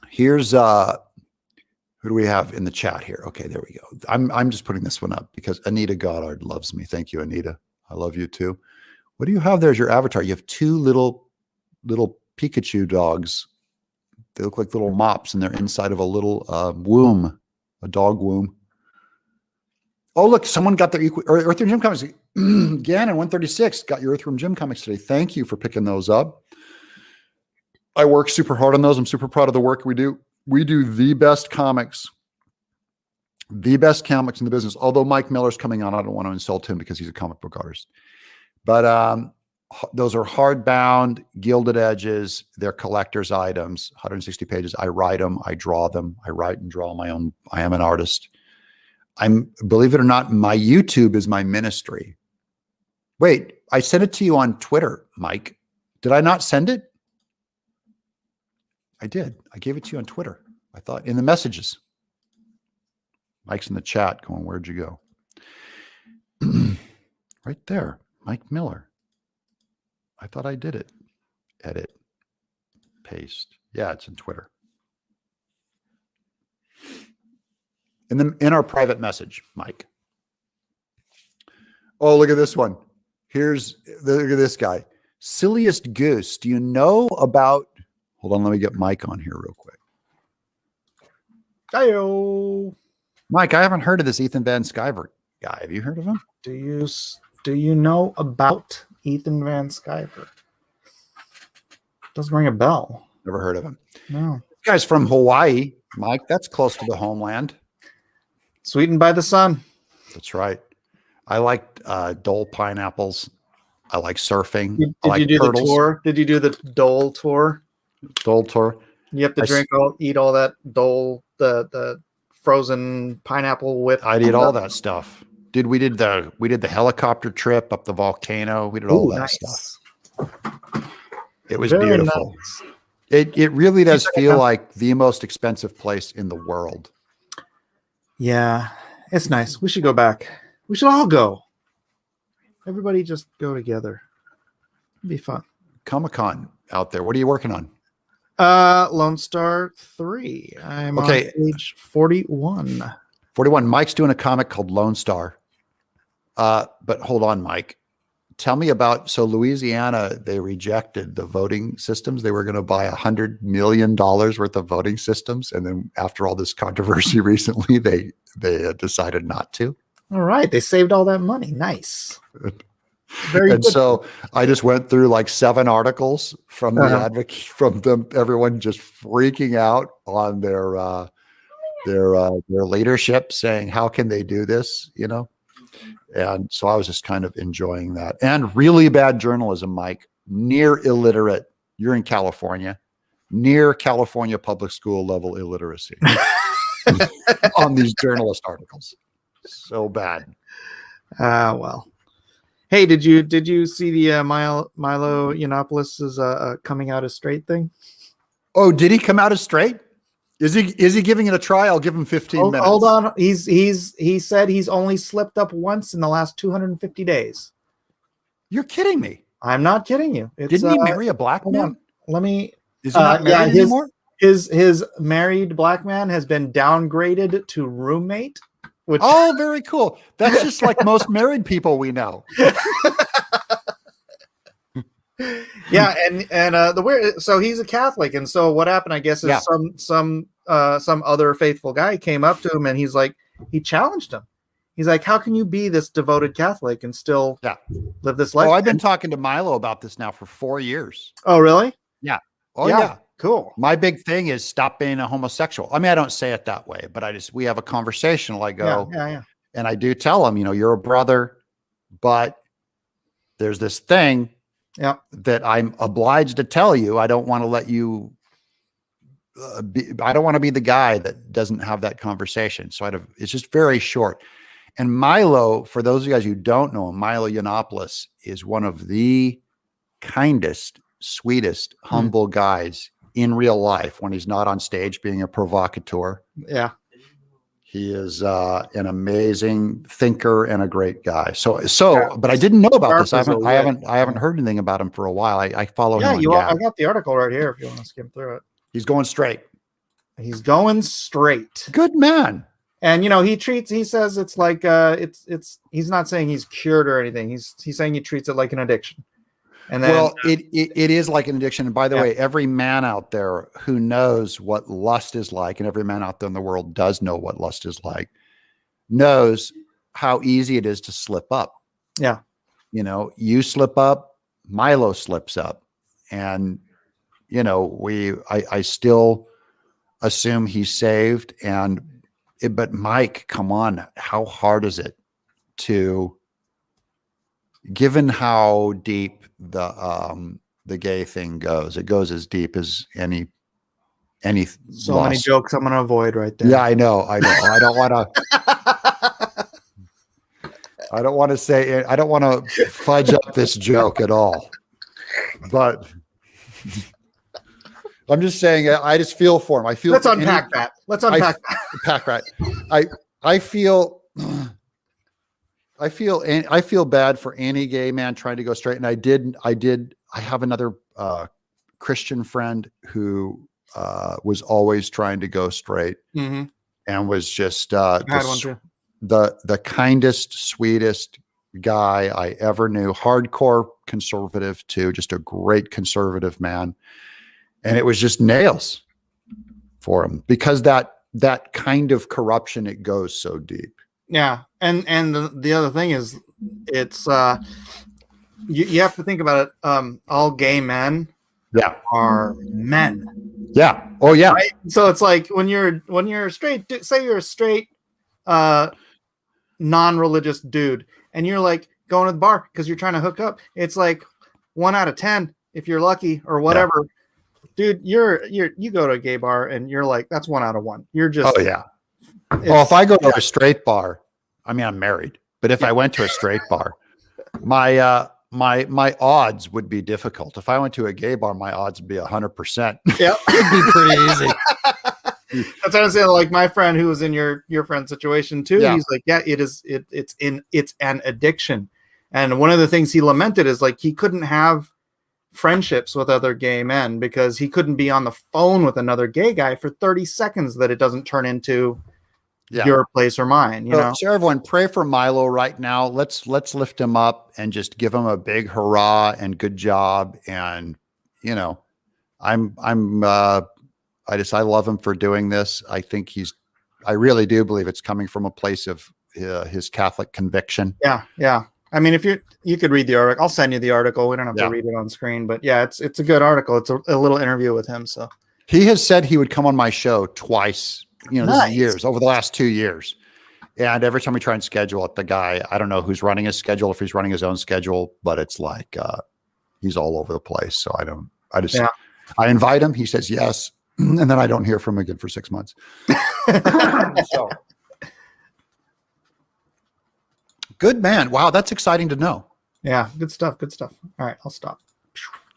Here's who do we have in the chat here? Okay, there we go. I'm just putting this one up because Anita Goddard loves me. Thank you, Anita. I love you too. What do you have there as your avatar? You have two little Pikachu dogs. They look like little mops, and they're inside of a little womb, a dog womb. Oh, look, someone got their Earthworm Jim comics. Gannon 136 got your Earthworm Jim comics today. Thank you for picking those up. I work super hard on those. I'm super proud of the work we do. We do the best comics in the business. Although Mike Miller's coming on, I don't want to insult him because he's a comic book artist. But those are hardbound, gilded edges. They're collector's items, 160 pages. I write them. I draw them. I write and draw my own. I am an artist. Believe it or not, my YouTube is my ministry. Wait, I sent it to you on Twitter, Mike. Did I not send it? I did. I gave it to you on Twitter. I thought in the messages. Mike's in the chat going, where'd you go? Right there, Mike Miller. I thought I did it. Edit, paste. Yeah, it's in Twitter. In our private message, Mike. Oh, look at this one. Look at this guy. Silliest Goose. Do you know about, hold on, let me get Mike on here real quick. Hi-yo. Mike, I haven't heard of this Ethan Van Sciver guy. Have you heard of him? Do you know about Ethan Van Sciver? Doesn't ring a bell. Never heard of him. No. This guy's from Hawaii, Mike. That's close to the homeland. Sweetened by the sun. That's right. I like Dole pineapples. I like surfing. Did I like you do turtles. the tour? Did you do the Dole tour? Dole tour. You have to eat all that Dole, the frozen pineapple with. I did all that stuff. Dude, we did the helicopter trip up the volcano. We did all that stuff. It was Very beautiful. Nice. It really does feel like the most expensive place in the world. Yeah, it's nice. We should go back. We should all go. Everybody just go together. It'd be fun. Comic-Con out there. What are you working on? Lone Star 3. I'm on page 41. 41. Mike's doing a comic called Lone Star. But hold on, Mike. Tell me about, so Louisiana, they rejected the voting systems. They were going to buy $100 million worth of voting systems. And then after all this controversy recently, they decided not to. All right. They saved all that money. Nice. Very and good. So I just went through like 7 articles from the advocate, from them, everyone just freaking out on their leadership, saying, how can they do this? You know? And so I was just kind of enjoying that. And really bad journalism, Mike, near illiterate. You're in California. near California public school level illiteracy on these journalist articles. So bad. Well. Hey, did you see the Milo Yiannopoulos' coming out as straight thing? Oh, did he come out as straight? Is he giving it a try? I'll give him 15 minutes. Hold on. He said he's only slipped up once in the last 250 days. You're kidding me. I'm not kidding you. Didn't he marry a black man? Let me. Is he not married anymore? His married black man has been downgraded to roommate. Which Oh, very cool. That's just like most married people we know. Yeah, and the weird. So he's a Catholic, and so what happened? I guess is some other faithful guy came up to him, and he challenged him. He's like, "How can you be this devoted Catholic and still live this life?" Oh, I've been talking to Milo about this now for 4 years. Oh, really? Yeah. Oh, yeah. Cool. My big thing is stop being a homosexual. I mean, I don't say it that way, but we have a conversation. I go, yeah. And I do tell him, you're a brother, but there's this thing that I'm obliged to tell you. I don't want to let you I don't want to be the guy that doesn't have that conversation. So it's just very short. And Milo, for those of you guys who don't know him, Milo Yiannopoulos is one of the kindest, sweetest, humble guys in real life when he's not on stage being a provocateur. Yeah. He is an amazing thinker and a great guy. But I didn't know about this. I haven't heard anything about him for a while. I follow him on Gab. I got the article right here if you want to skim through it. He's going straight. He's going straight. Good man. And he says it's like he's not saying he's cured or anything. He's saying he treats it like an addiction. And then, it is like an addiction. And by the way, every man out there who knows what lust is like, and every man out there in the world does know what lust is like, knows how easy it is to slip up. Yeah. You slip up, Milo slips up. And, I still assume he's saved. But Mike, come on, how hard is it given how deep the gay thing goes? It goes as deep as any so loss. Many jokes I'm going to avoid right there. Yeah, I know. I don't want to fudge up this joke at all, but I'm just saying, I just feel for him. Let's unpack that. I feel bad for any gay man trying to go straight. And I have another Christian friend who was always trying to go straight and was just the kindest, sweetest guy I ever knew. Hardcore conservative too, just a great conservative man. And it was just nails for him because that kind of corruption, it goes so deep. Yeah. And the other thing is it's you have to think about it. All gay men are men. Yeah. Oh yeah. Right? So it's like when you're straight, say you're a straight non-religious dude and you're like going to the bar because you're trying to hook up. It's like 1 out of 10 if you're lucky or whatever. Yeah. Dude, you go to a gay bar and you're like, that's 1 out of 1. You're just if I go to a straight bar, I mean, I'm married, but if I went to a straight bar, my odds would be difficult. If I went to a gay bar, my odds would be 100%. Yeah, it'd be pretty easy. That's what I'm saying. Like my friend who was in your friend's situation too. Yeah. He's like, it's an addiction. And one of the things he lamented is like he couldn't have friendships with other gay men because he couldn't be on the phone with another gay guy for 30 seconds that it doesn't turn into your place or mine, So everyone pray for Milo right now. Let's lift him up and just give him a big hurrah and good job. And, I love him for doing this. I really do believe it's coming from a place of his Catholic conviction. Yeah. Yeah. I mean, if you could read the article, I'll send you the article. We don't have to read it on screen, but yeah, it's a good article. It's a little interview with him. So he has said he would come on my show twice, this is years, over the last 2 years. And every time we try and schedule it, the guy, I don't know who's running his schedule, if he's running his own schedule, but it's like, he's all over the place. So I invite him. He says yes. And then I don't hear from him again for 6 months. So good man. Wow. That's exciting to know. Yeah. Good stuff. Good stuff. All right. I'll stop.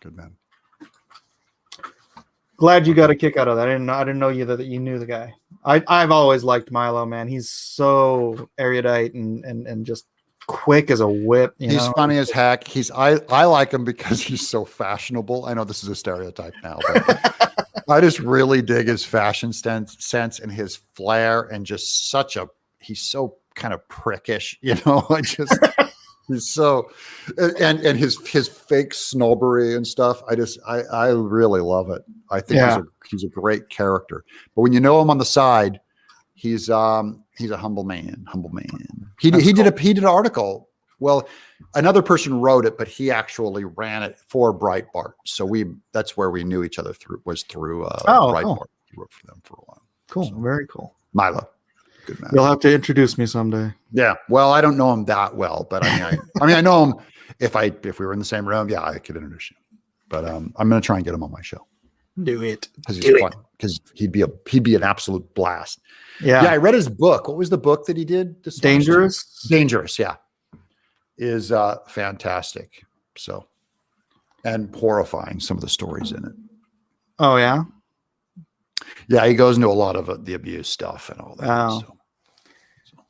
Good man. Glad you got a kick out of that. I didn't know that you knew the guy. I've always liked Milo, man. He's so erudite and just quick as a whip. He's funny as heck. I like him because he's so fashionable. I know this is a stereotype now, but I just really dig his fashion sense and his flair, and just he's so kind of prickish, he's so, and his fake snobbery and stuff. I really love it. I think he's a great character, but when you know him on the side, he's a humble man. He did an article. Well, another person wrote it, but he actually ran it for Breitbart. So that's where we knew each other through Breitbart. Cool. He wrote for them for a while. Cool. So, Very cool. Milo. Good man. You'll have to introduce me someday. Yeah. Well, I don't know him that well, but I know him. If we were in the same room, yeah, I could introduce you. But I'm going to try and get him on my show. Do it. Because he's fun. Because he'd be an absolute blast. Yeah. Yeah. I read his book. What was the book that he did? Dangerous. Dangerous. Yeah. Is fantastic. So, and horrifying, some of the stories in it. Oh yeah. Yeah, he goes into a lot of the abuse stuff and all that. Oh. So.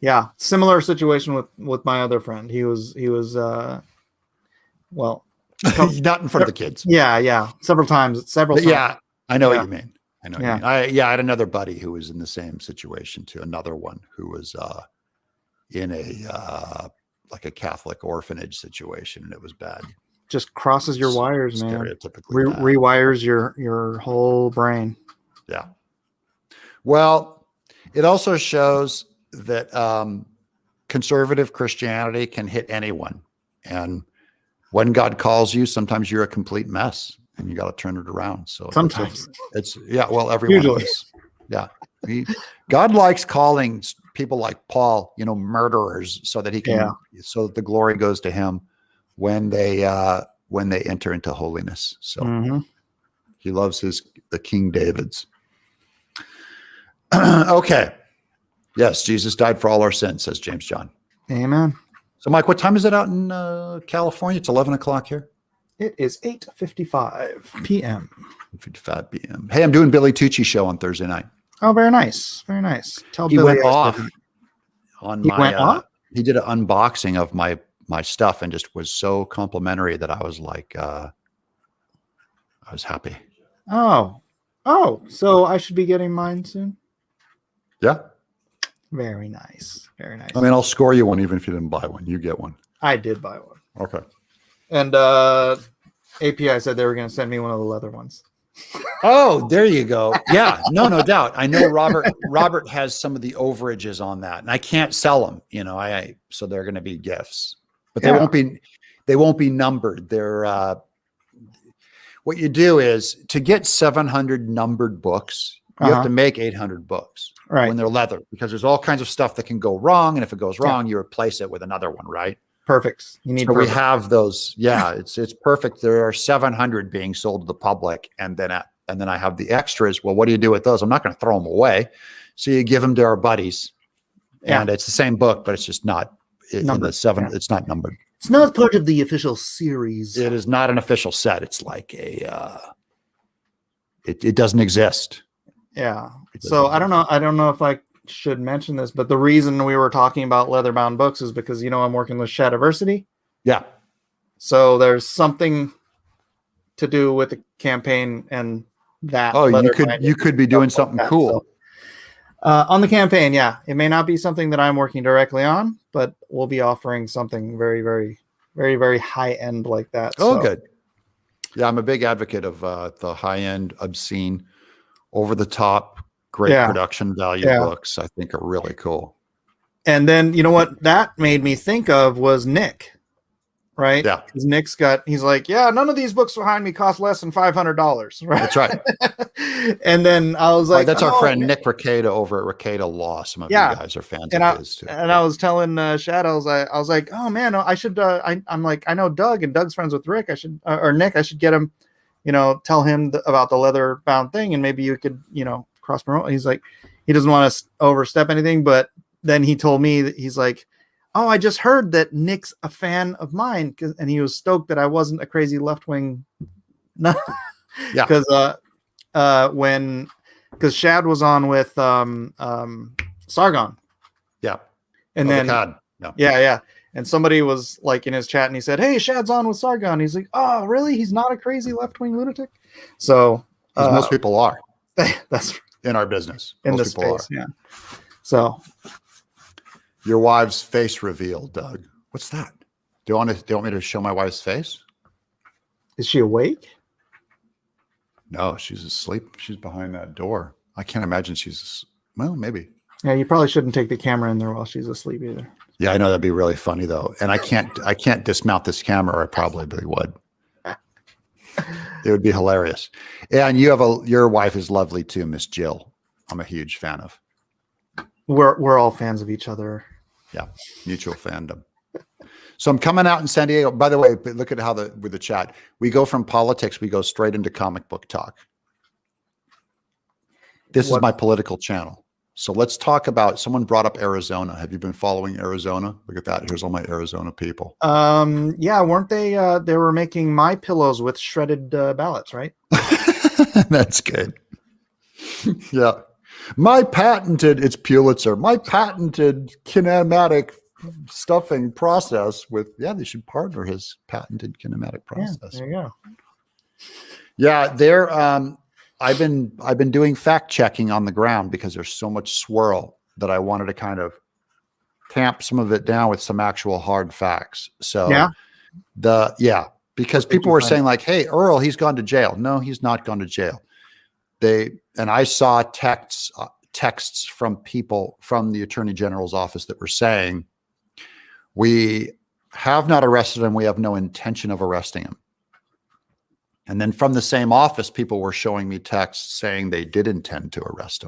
Yeah, similar situation with my other friend. He was well, not in front of the kids. Yeah, several times. Yeah, I know what you mean. I know. Yeah. What you mean. I had another buddy who was in the same situation too. Another one who was in a like a Catholic orphanage situation, and it was bad. Just crosses your wires, man. Stereotypically bad. Rewires your whole brain. Yeah. Well, it also shows that conservative Christianity can hit anyone. And when God calls you, sometimes you're a complete mess and you got to turn it around. So sometimes everyone. Usually. Yeah. God likes calling people like Paul, murderers, so that he can, so that the glory goes to him when they enter into holiness. So he loves the King Davids. Okay. Yes, Jesus died for all our sins, says James John. Amen. So, Mike, what time is it out in California? It's 11 o'clock here. It is 8:55 p.m. 8:55 p.m. Hey, I'm doing Billy Tucci show on Thursday night. Oh, very nice. Very nice. Tell he Billy went off on he my. Went off? He did an unboxing of my stuff and just was so complimentary that I was like, I was happy. Oh, so I should be getting mine soon. Yeah. Very nice. Very nice. I mean, I'll score you one even if you didn't buy one. You get one. I did buy one. Okay. And API said they were going to send me one of the leather ones. Oh, there you go. Yeah, no doubt. I know Robert has some of the overages on that, and I can't sell them. So they're going to be gifts, but they won't be numbered. They're what you do is to get 700 numbered books, you have to make 800 books when they're leather, because there's all kinds of stuff that can go wrong, and if it goes wrong, you replace it with another one, right? Perfect. You need. So we have those. Yeah, it's perfect. There are 700 being sold to the public, and then I have the extras. Well, what do you do with those? I'm not going to throw them away. So you give them to our buddies, and it's the same book, but it's just not numbered. It's not numbered. It's not part of the official series. It is not an official set. It's like it doesn't exist. Yeah. So I don't know if I should mention this, but the reason we were talking about leather-bound books is because I'm working with Shadiversity. Yeah. So there's something to do with the campaign and that. Oh, you could be doing something cool. So, on the campaign, yeah. It may not be something that I'm working directly on, but we'll be offering something very, very, very, very high end like that. Oh, good. Yeah, I'm a big advocate of the high end, obscene, over the top, great production value books. I think are really cool. And then what that made me think of was Nick. Right? Yeah. Because he's like, yeah, none of these books behind me cost less than $500. Right. That's right. And then I was like, that's our friend Nick Rekieta over at Rekieta Law. Some of you guys are fans of his too. And I was telling Shadows, I was like, oh man, I should, I'm like, I know Doug and Doug's friends with Rick. I should, or Nick, I should get him tell him about the leather bound thing, and maybe you could, cross promote. He's like, he doesn't want to overstep anything, but then he told me that he's like, oh, I just heard that Nick's a fan of mine, and he was stoked that I wasn't a crazy left wing. Yeah, because because Shad was on with Sargon. Yeah, and then yeah, and somebody was like in his chat, and he said, "Hey, Shad's on with Sargon." He's like, "Oh, really? He's not a crazy left wing lunatic." So most people are. That's in our business. In most the people space, are. yeah. So. Your wife's face reveal, Doug. What's that? Do you want me to show my wife's face? Is she awake? No, she's asleep. She's behind that door. I can't imagine well, maybe. Yeah, you probably shouldn't take the camera in there while she's asleep either. Yeah, I know that'd be really funny though. And I can't dismount this camera, or I probably would. It would be hilarious. And your wife is lovely too, Miss Jill. I'm a huge fan of. We're all fans of each other. Yeah, mutual fandom. So I'm coming out in San Diego. By the way, look at how with the chat, we go from politics, we go straight into comic book talk. This is my political channel. So let's talk about, someone brought up Arizona. Have you been following Arizona? Look at that. Here's all my Arizona people. Yeah, weren't they? They were making my pillows with shredded ballots, right? That's good. Yeah. It's Pulitzer. My patented kinematic stuffing process with, they should partner his patented kinematic process. Yeah, there you go. Yeah, I've been doing fact checking on the ground because there's so much swirl that I wanted to kind of tamp some of it down with some actual hard facts. So because people were saying like, hey, Earl, he's gone to jail. No, he's not gone to jail. And I saw texts from people from the Attorney General's office that were saying, we have not arrested him. We have no intention of arresting him. And then from the same office, people were showing me texts saying they did intend to arrest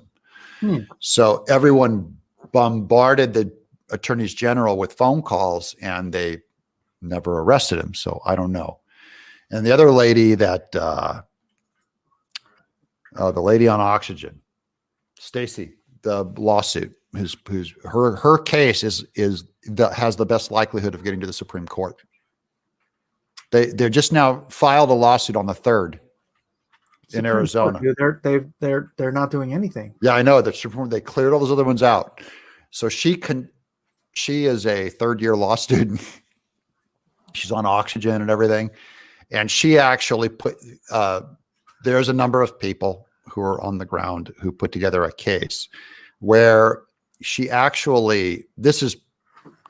him. So everyone bombarded the attorneys general with phone calls, and they never arrested him. So I don't know. And the other lady that, the lady on oxygen, Stacy, the lawsuit, her case has the best likelihood of getting to the Supreme Court. They're just now filed a lawsuit on the 3rd in Arizona. They're not doing anything. Yeah, I know. They cleared all those other ones out. So she is a 3rd-year law student. She's on oxygen and everything. And she actually there's a number of people who are on the ground who put together a case where she actually, this is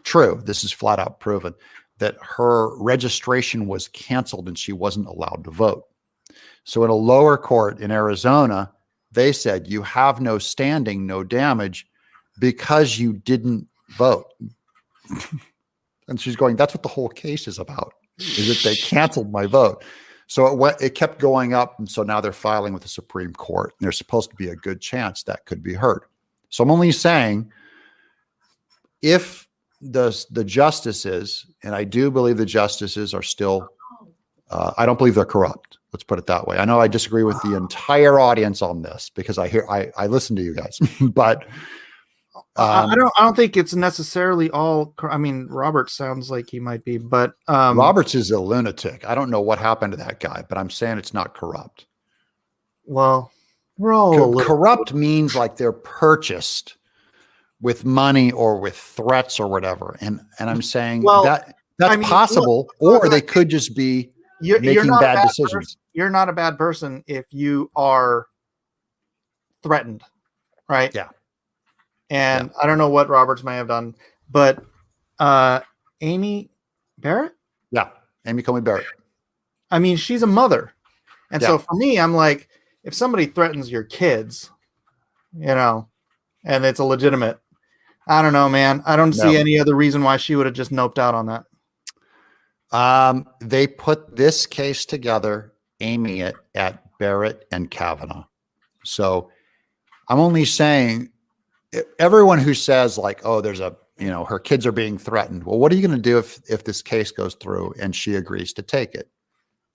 true, this is flat out proven, that her registration was canceled and she wasn't allowed to vote. So in a lower court in Arizona, they said you have no standing, no damage because you didn't vote. And she's going, that's what the whole case is about, is that they canceled my vote. So it kept going up. And so now they're filing with the Supreme Court. And there's supposed to be a good chance that could be heard. So I'm only saying, if the justices, and I do believe the justices are still, I don't believe they're corrupt. Let's put it that way. I know I disagree with the entire audience on this because I listen to you guys, but I don't think it's necessarily all. I mean, Robert sounds like he might be, but Roberts is a lunatic. I don't know what happened to that guy, but I'm saying it's not corrupt. Well, we're all corrupt means like they're purchased with money or with threats or whatever. And I'm saying that's possible, or they could just be making bad decisions. You're not a bad person if you are threatened, right? Yeah. And I don't know what Roberts may have done, but Amy Barrett? Yeah, Amy Comey Barrett. I mean, she's a mother. And so for me, I'm like, if somebody threatens your kids, and it's a legitimate, I don't know, man. I don't see any other reason why she would have just noped out on that. They put this case together, aiming it at Barrett and Kavanaugh. So I'm only saying, everyone who says like, oh, there's her kids are being threatened. Well, what are you going to do if this case goes through and she agrees to take it?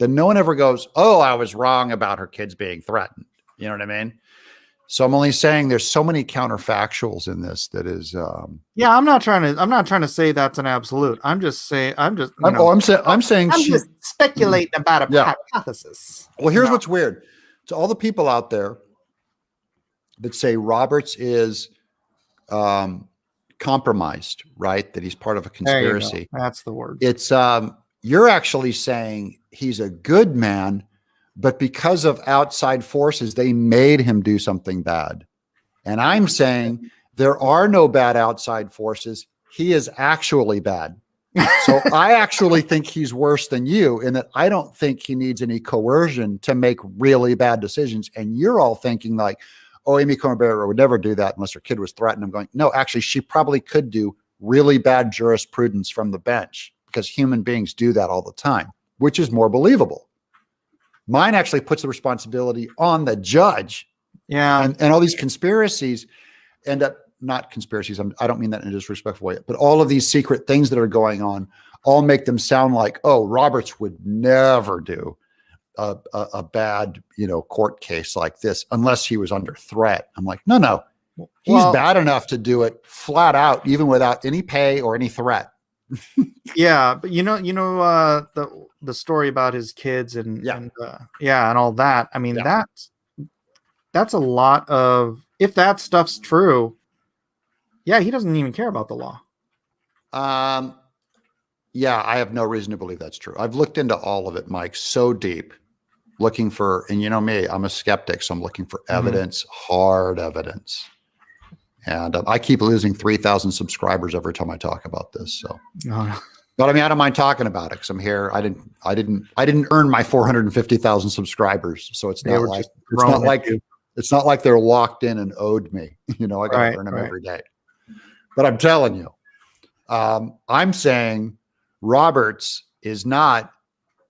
then no one ever goes, oh, I was wrong about her kids being threatened. You know what I mean? So I'm only saying there's so many counterfactuals in this that is. Yeah, I'm not trying to say that's an absolute. I'm just saying. I'm just speculating about a hypothesis. Well, here's what's weird. To all the people out there that say Roberts is compromised, right? That he's part of a conspiracy. That's the word. It's you're actually saying he's a good man, but because of outside forces, they made him do something bad. And I'm saying there are no bad outside forces. He is actually bad. So I actually think he's worse than you in that I don't think he needs any coercion to make really bad decisions. And you're all thinking like, oh, Amy Coney Barrett would never do that unless her kid was threatened. I'm going, no, actually, she probably could do really bad jurisprudence from the bench because human beings do that all the time, which is more believable. Mine actually puts the responsibility on the judge. Yeah. And all these conspiracies end up not conspiracies. I don't mean that in a disrespectful way, but all of these secret things that are going on all make them sound like, oh, Roberts would never do a bad, court case like this unless he was under threat. I'm like, no, he's bad enough to do it flat out, even without any pay or any threat. Yeah, but the story about his kids and all that. I mean, that's a lot of, if that stuff's true. Yeah, he doesn't even care about the law. Yeah, I have no reason to believe that's true. I've looked into all of it, Mike, so deep, looking for, and you know me, I'm a skeptic, so I'm looking for evidence, hard evidence. And I keep losing 3,000 subscribers every time I talk about this. So, but I mean, I don't mind talking about it because I'm here. I didn't earn my 450,000 subscribers, so it's not like they're locked in and owed me. I got to earn them every day. But I'm telling you, I'm saying Roberts is not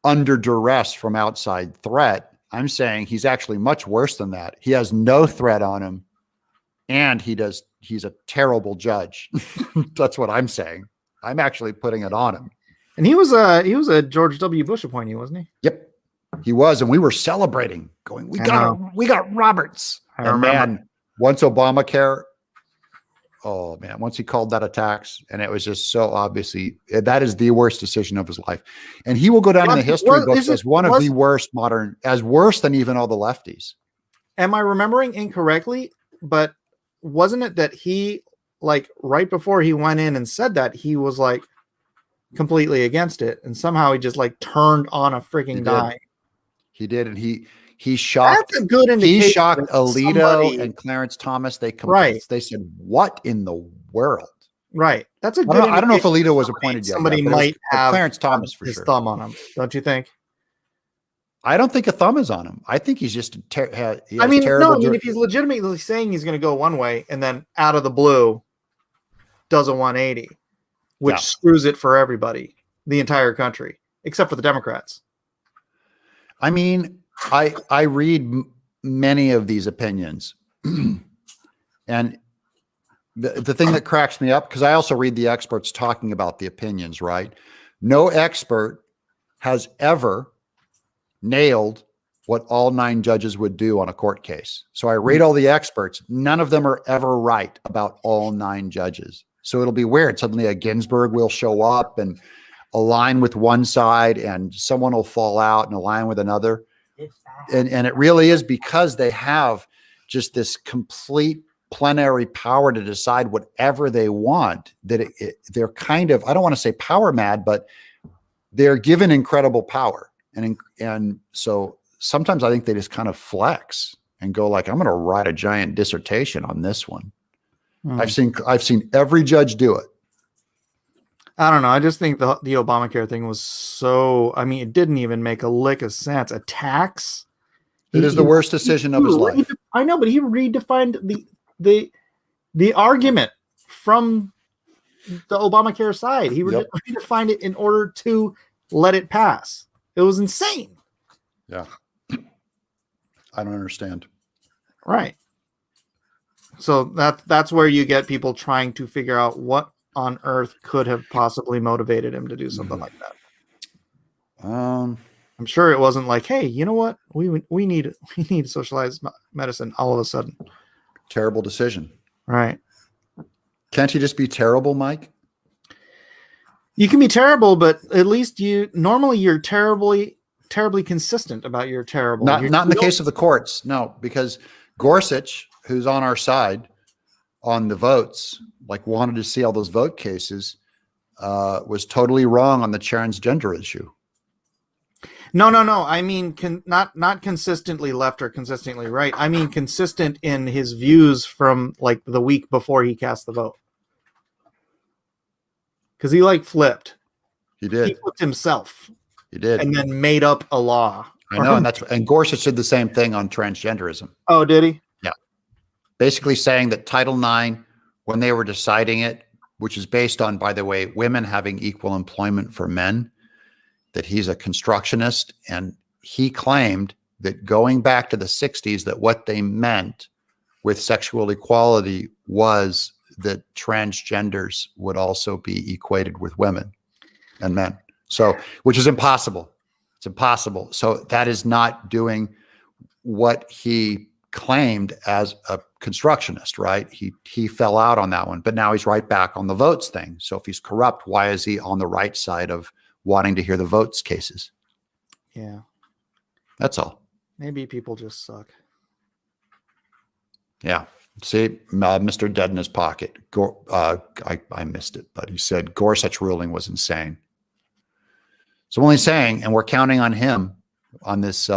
under duress from outside threat. I'm saying he's actually much worse than that. He has no threat on him. And he's a terrible judge. That's what I'm saying. I'm actually putting it on him. And he was a George W. Bush appointee, wasn't he? Yep. He was, and we were celebrating, going, we got Roberts. Man, once Obamacare, once he called that a tax, and it was just so obviously that is the worst decision of his life. And he will go down in the history books as one of the worst worse than even all the lefties. Am I remembering incorrectly? But wasn't it that he, like, right before he went in and said that, he was like completely against it, and somehow he just like turned on a freaking dime? He did, and he shocked. That's a good indication. He shocked Alito and Clarence Thomas. They They said, "What in the world?" Right. That's a good. I don't know if Alito was appointed yet. Somebody might have Clarence Thomas for his sure. thumb on him. Don't you think? I don't think a thumb is on him. I think he's just if he's legitimately saying he's going to go one way and then out of the blue does a 180, which screws it for everybody, the entire country, except for the Democrats. I mean, I read many of these opinions, and the thing that cracks me up, because I also read the experts talking about the opinions, right? No expert has ever nailed what all 9 judges would do on a court case. So I read all the experts. None of them are ever right about all 9 judges. So it'll be weird. Suddenly a Ginsburg will show up and align with one side, and someone will fall out and align with another. And it really is because they have just this complete plenary power to decide whatever they want, that they're kind of, I don't want to say power mad, but they're given incredible power. And so sometimes I think they just kind of flex and go like, I'm going to write a giant dissertation on this one. I've seen every judge do it. I don't know. I just think the Obamacare thing was so, I mean, it didn't even make a lick of sense. A tax? It is the worst decision of his life. I know, but he redefined the argument from the Obamacare side. He redefined it in order to let it pass. It was insane. Yeah. I don't understand. Right. So that's where you get people trying to figure out what on earth could have possibly motivated him to do something like that. I'm sure it wasn't like, hey, you know what? We need socialized medicine all of a sudden. Terrible decision. Right. Can't you just be terrible, Mike? You can be terrible, but at least you're terribly consistent about your terrible. Not in the case of the courts. No, because Gorsuch, who's on our side on the votes, like wanted to see all those vote cases, was totally wrong on the transgender issue. No. I mean, not consistently left or consistently right. I mean, consistent in his views from like the week before he cast the vote. Because he like flipped. He did. He flipped himself. He did. And then made up a law. I know, and Gorsuch did the same thing on transgenderism. Oh, did he? Yeah. Basically saying that Title IX, when they were deciding it, which is based on, by the way, women having equal employment for men, that he's a constructionist, and he claimed that going back to the 60s, that what they meant with sexual equality was that transgenders would also be equated with women and men. So, which is impossible. It's impossible. So that is not doing what he claimed as a constructionist, right? He fell out on that one, but now he's right back on the votes thing. So if he's corrupt, why is he on the right side of wanting to hear the votes cases? Yeah. That's all. Maybe people just suck. Yeah. See, Mr. Dead in his pocket. I missed it, but he said Gorsuch ruling was insane. So I'm only saying, and we're counting on him on this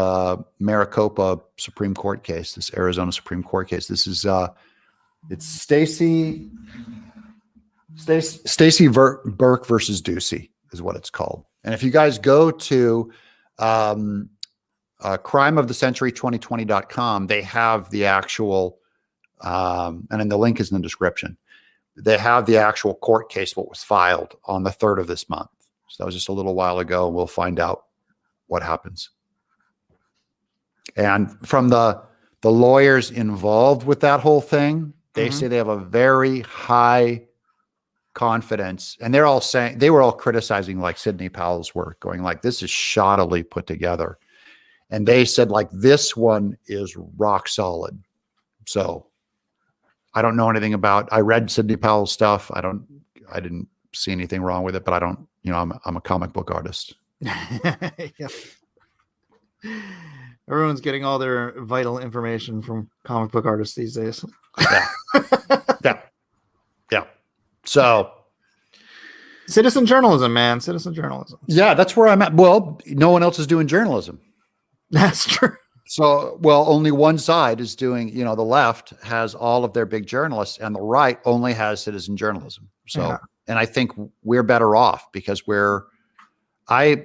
Maricopa Supreme Court case, this Arizona Supreme Court case. This is it's Stacey Burke versus Ducey is what it's called. And if you guys go to crimeofthecentury2020.com, they have the actual and then the link is in the description. They have the actual court case, what was filed on the 3rd of this month. So that was just a little while ago. We'll find out what happens. And from the lawyers involved with that whole thing, they say they have a very high confidence. And they're all saying, they were all criticizing like Sidney Powell's work, going like, this is shoddily put together. And they said like, this one is rock solid. So I don't know anything about, I read Sidney Powell's stuff. I didn't see anything wrong with it, but I don't, I'm a comic book artist. Yeah. Everyone's getting all their vital information from comic book artists these days. Yeah. So citizen journalism, man. Citizen journalism. Yeah, that's where I'm at. Well, no one else is doing journalism. That's true. So, well, only one side is doing, the left has all of their big journalists and the right only has citizen journalism. So, yeah. And I think we're better off because I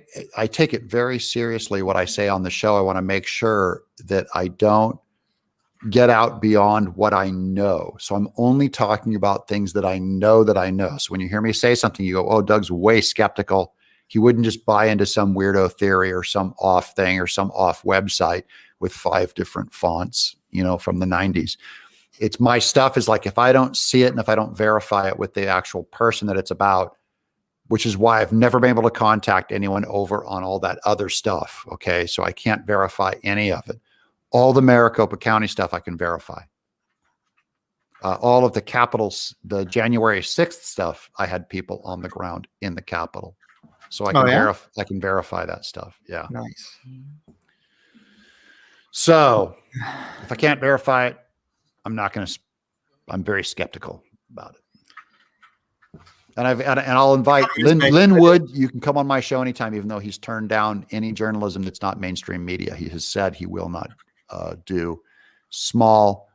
take it very seriously what I say on the show. I want to make sure that I don't get out beyond what I know. So I'm only talking about things that I know that I know. So when you hear me say something, you go, oh, Doug's way skeptical. He wouldn't just buy into some weirdo theory or some off thing or some off website with 5 different fonts, from the 90s. It's my stuff is like, if I don't see it and if I don't verify it with the actual person that it's about, which is why I've never been able to contact anyone over on all that other stuff. Okay. So I can't verify any of it. All the Maricopa County stuff I can verify. All of the Capitals, the January 6th stuff, I had people on the ground in the Capitol. So I can I can verify that stuff. Yeah. Nice. So if I can't verify it, I'm very skeptical about it. And I'll invite Lynn Wood. You can come on my show anytime, even though he's turned down any journalism that's not mainstream media. He has said he will not do small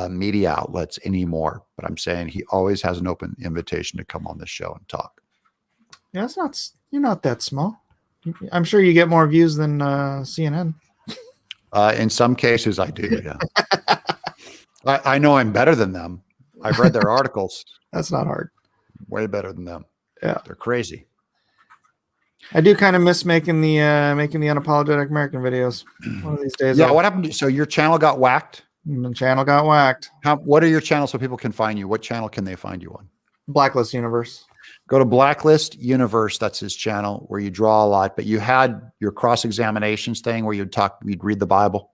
media outlets anymore. But I'm saying he always has an open invitation to come on this show and talk. Yeah, you're not that small. I'm sure you get more views than CNN. In some cases, I do. Yeah. I know I'm better than them. I've read their articles. That's not hard. Way better than them. Yeah, they're crazy. I do kind of miss making the unapologetic American videos. One of these days. Yeah. What happened? So your channel got whacked. The channel got whacked. What are your channels so people can find you? What channel can they find you on? Blacklist Universe. Go to Blacklist Universe. That's his channel where you draw a lot, but you had your cross-examinations thing where you'd read the Bible.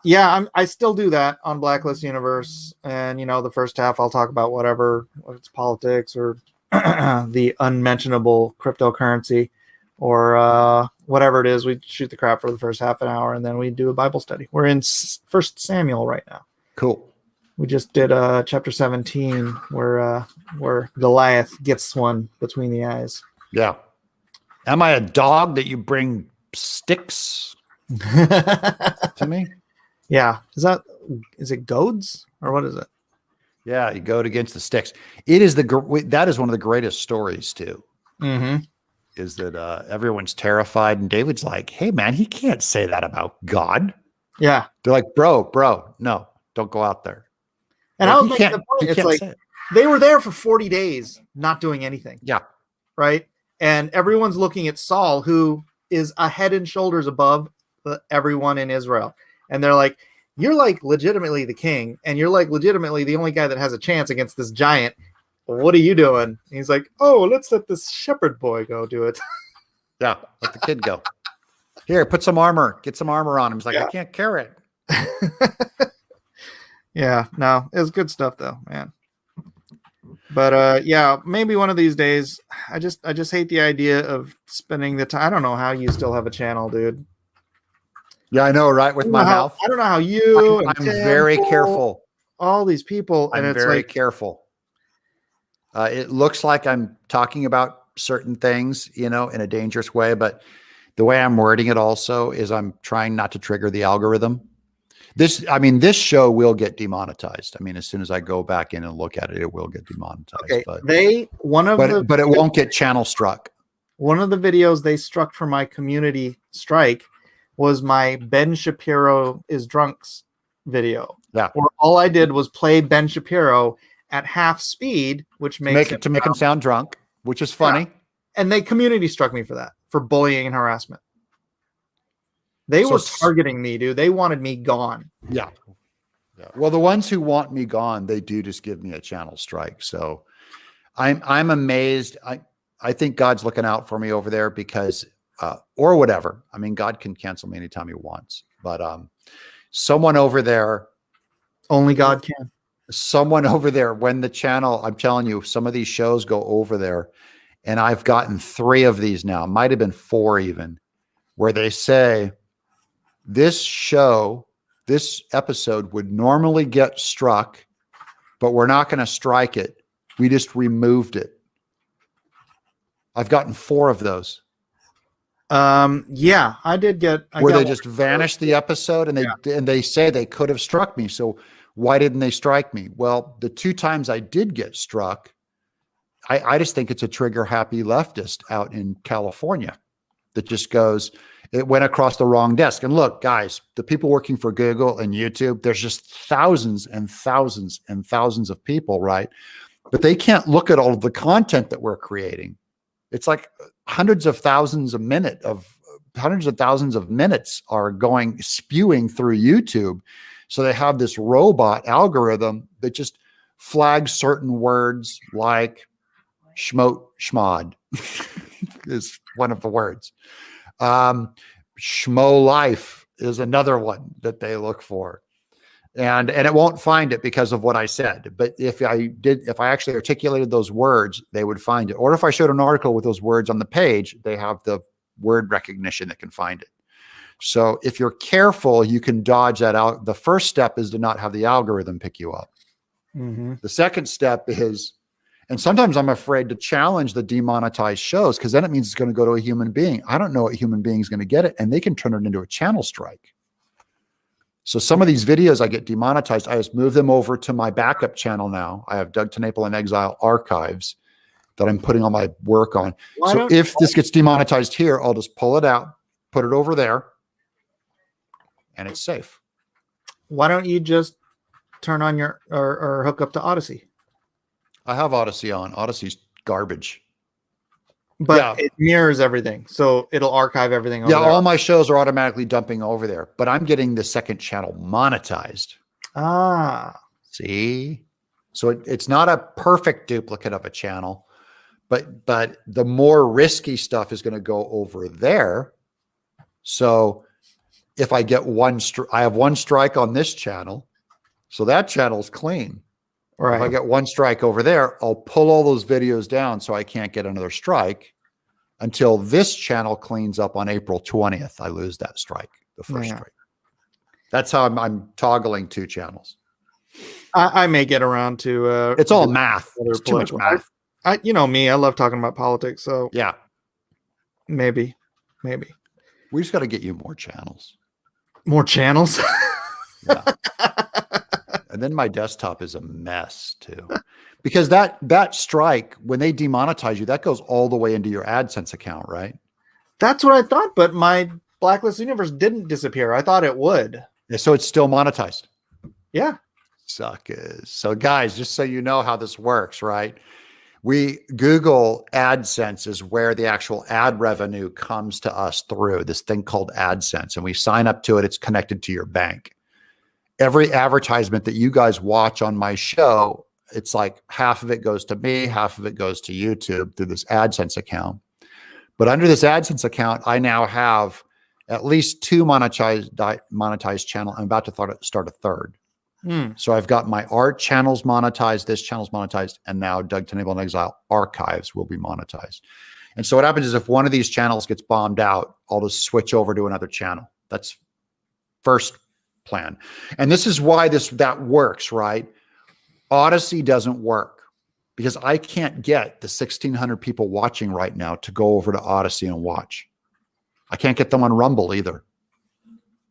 Yeah, I still do that on Blacklist Universe. And, the first half I'll talk about whatever, whether it's politics or the unmentionable cryptocurrency or whatever it is. We shoot the crap for the first half an hour and then we do a Bible study. We're in First Samuel right now. Cool. We just did chapter 17 where Goliath gets one between the eyes. Yeah. Am I a dog that you bring sticks to me? Yeah. Is it goads or what is it? Yeah, you goad against the sticks. It is that is one of the greatest stories too. Mm-hmm. Is that everyone's terrified and David's like, hey man, he can't say that about God. Yeah. They're like, bro, no, don't go out there. And Like, I was making the point. It's like they were there for 40 days not doing anything. Yeah. Right. And everyone's looking at Saul, who is a head and shoulders above everyone in Israel. And they're like, you're like legitimately the king. And you're like legitimately the only guy that has a chance against this giant. What are you doing? And he's like, oh, let's let this shepherd boy go do it. Yeah. Let the kid go. Here, put some armor. Get some armor on him. He's like, I can't carry it. Yeah, no, it was good stuff though, man. But yeah, maybe one of these days. I just hate the idea of spending the time. I don't know how you still have a channel, dude. Yeah, I know, right? With my mouth. I don't know how you. I'm very careful. All these people, and I'm it's very like, careful. It looks like I'm talking about certain things, in a dangerous way, but the way I'm wording it also is I'm trying not to trigger the algorithm. This show will get demonetized. As soon as I go back in and look at it, it will get demonetized. okay, but it won't get channel struck. One of the videos they struck for my community strike was my Ben Shapiro is drunks video. Yeah. Where all I did was play Ben Shapiro at half speed, which makes make him sound drunk, which is funny. Yeah. And they community struck me for that, for bullying and harassment. They were targeting me, dude. They wanted me gone. Yeah. Well, the ones who want me gone, they do just give me a channel strike. So I'm amazed. I think God's looking out for me over there because or whatever. God can cancel me anytime he wants. But someone over there, only God can. Someone over there, when the channel, I'm telling you, some of these shows go over there, and I've gotten 3 of these now, might have been 4 even, where they say, this episode would normally get struck, but we're not going to strike it. We just removed it. I've gotten 4 of those. Yeah, I did get where they just vanished the episode and they say they could have struck me. So why didn't they strike me? Well, the 2 times I did get struck, I just think it's a trigger happy leftist out in California that just goes, it went across the wrong desk. And look, guys, the people working for Google and YouTube, there's just thousands and thousands and thousands of people, right? But they can't look at all of the content that we're creating. It's like hundreds of thousands of minutes are spewing through YouTube. So they have this robot algorithm that just flags certain words like schmote, schmod is one of the words. Schmo life is another one that they look for. And it won't find it because of what I said. But if I actually articulated those words, they would find it. Or if I showed an article with those words on the page, they have the word recognition that can find it. So if you're careful, you can dodge that out. The first step is to not have the algorithm pick you up. Mm-hmm. The second step is, and sometimes I'm afraid to challenge the demonetized shows because then it means it's going to go to a human being. I don't know what human being is going to get it, and they can turn it into a channel strike. So some of these videos I get demonetized. I just move them over to my backup channel now. I have Doug TenNapel and Exile archives that I'm putting all my work on. So if this gets demonetized here, I'll just pull it out, put it over there, and it's safe. Why don't you just turn on your or hook up to Odyssey? I have Odyssey on. Odyssey's garbage. But it mirrors everything. So it'll archive everything over there. All my shows are automatically dumping over there. But I'm getting the second channel monetized. Ah. See? So it's not a perfect duplicate of a channel. but the more risky stuff is going to go over there. So if I get I have one strike on this channel, so that channel's clean. Right. If I get one strike over there, I'll pull all those videos down so I can't get another strike until this channel cleans up on April 20th. I lose that strike, the first strike. That's how I'm toggling two channels. I may get around to it's all math. It's too much math. You know me, I love talking about politics. So yeah, maybe. We just got to get you more channels. More channels? Yeah. And then my desktop is a mess too. Because that strike, when they demonetize you, that goes all the way into your AdSense account, right? That's what I thought, but my Blacklist universe didn't disappear. I thought it would. Yeah, so it's still monetized. Yeah. Suckers. So guys, just so you know how this works, right? Google AdSense is where the actual ad revenue comes to us through this thing called AdSense, and we sign up to it. It's connected to your bank. Every advertisement that you guys watch on my show, it's like half of it goes to me, half of it goes to YouTube through this AdSense account. But under this AdSense account, I now have at least two monetized channel. I'm about to start a third. So I've got my art channels monetized, this channel's monetized, and now Doug TenNapel and Exile archives will be monetized. And so what happens is if one of these channels gets bombed out, I'll just switch over to another channel. That's first plan. And this is why that works, right? Odyssey doesn't work because I can't get the 1,600 people watching right now to go over to Odyssey and watch. I can't get them on Rumble either.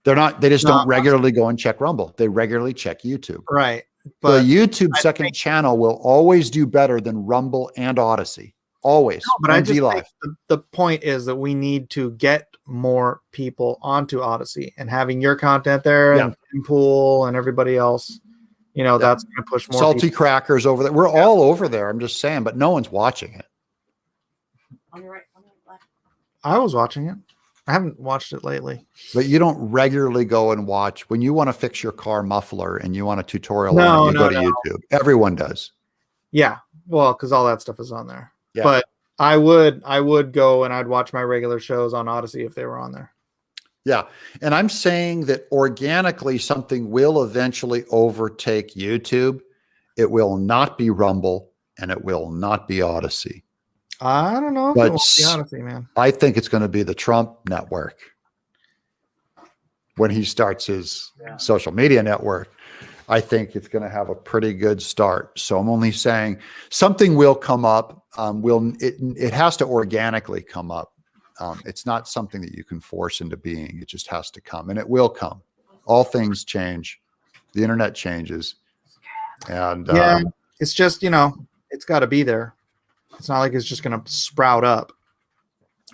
They just don't regularly go and check Rumble. They regularly check YouTube. Right. But the YouTube second channel will always do better than Rumble and Odyssey. Always. No, but I just think the point is that we need to get more people onto Odyssey, and having your content there and Pool and everybody else, that's going to push more. Salty people. Crackers over there. We're all over there. I'm just saying, but no one's watching it. On your right, on your left. I was watching it. I haven't watched it lately. But you don't regularly go and watch when you want to fix your car muffler and you want a tutorial on it, you go to YouTube. Everyone does. Yeah. Well, because all that stuff is on there. Yeah. But I would go and I'd watch my regular shows on Odyssey if they were on there. Yeah. And I'm saying that organically something will eventually overtake YouTube. It will not be Rumble and it will not be Odyssey. I don't know if it won't be Odyssey, man. I think it's going to be the Trump network when he starts his social media network. I think it's going to have a pretty good start. So I'm only saying something will come up. It has to organically come up. It's not something that you can force into being. It just has to come, and it will come. All things change. The internet changes, and it's just it's got to be there. It's not like it's just going to sprout up.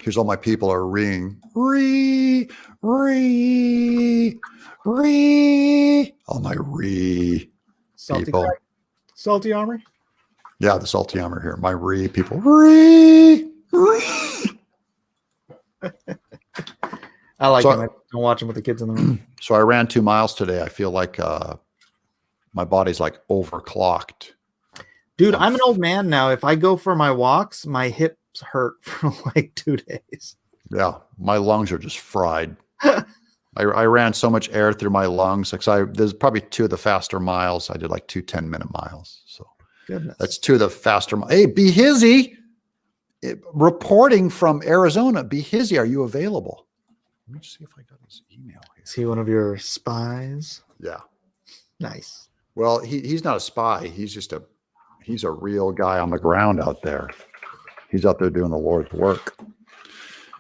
Here's all my people are reeing. All my Salty people. Salty Armory? Yeah, the Salty Armory here. My people. I like them. I don't watch them with the kids in the room. So I ran 2 miles today. I feel like my body's like overclocked. Dude, I'm an old man now. If I go for my walks, my hips hurt for like 2 days. Yeah, my lungs are just fried. I ran so much air through my lungs. There's probably 2 of the faster miles. I did like 2 10-minute miles. So goodness, that's 2 of the faster. Hey, Behizy, reporting from Arizona. Behizy, are you available? Let me just see if I got his email here. Is he one of your spies? Yeah. Nice. Well, he's not a spy. He's a real guy on the ground out there. He's out there doing the Lord's work.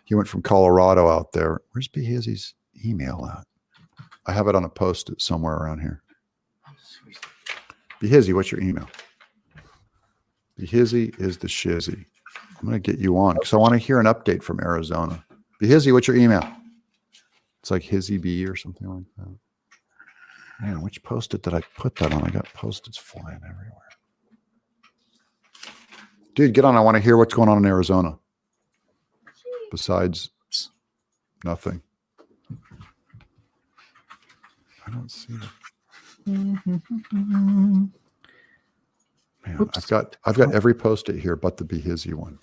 He went from Colorado out there. Where's Behizy's email at? I have it on a post-it somewhere around here. Behizy, what's your email? Behizy is the shizzy. I'm going to get you on because I want to hear an update from Arizona. Behizy, what's your email? It's like Hizzy B or something like that. Man, which post-it did I put that on? I got post-its flying everywhere. Dude, get on. I want to hear what's going on in Arizona. Besides nothing. I don't see it. Man, Man, Oops. I've got every post-it here but the Behizy one.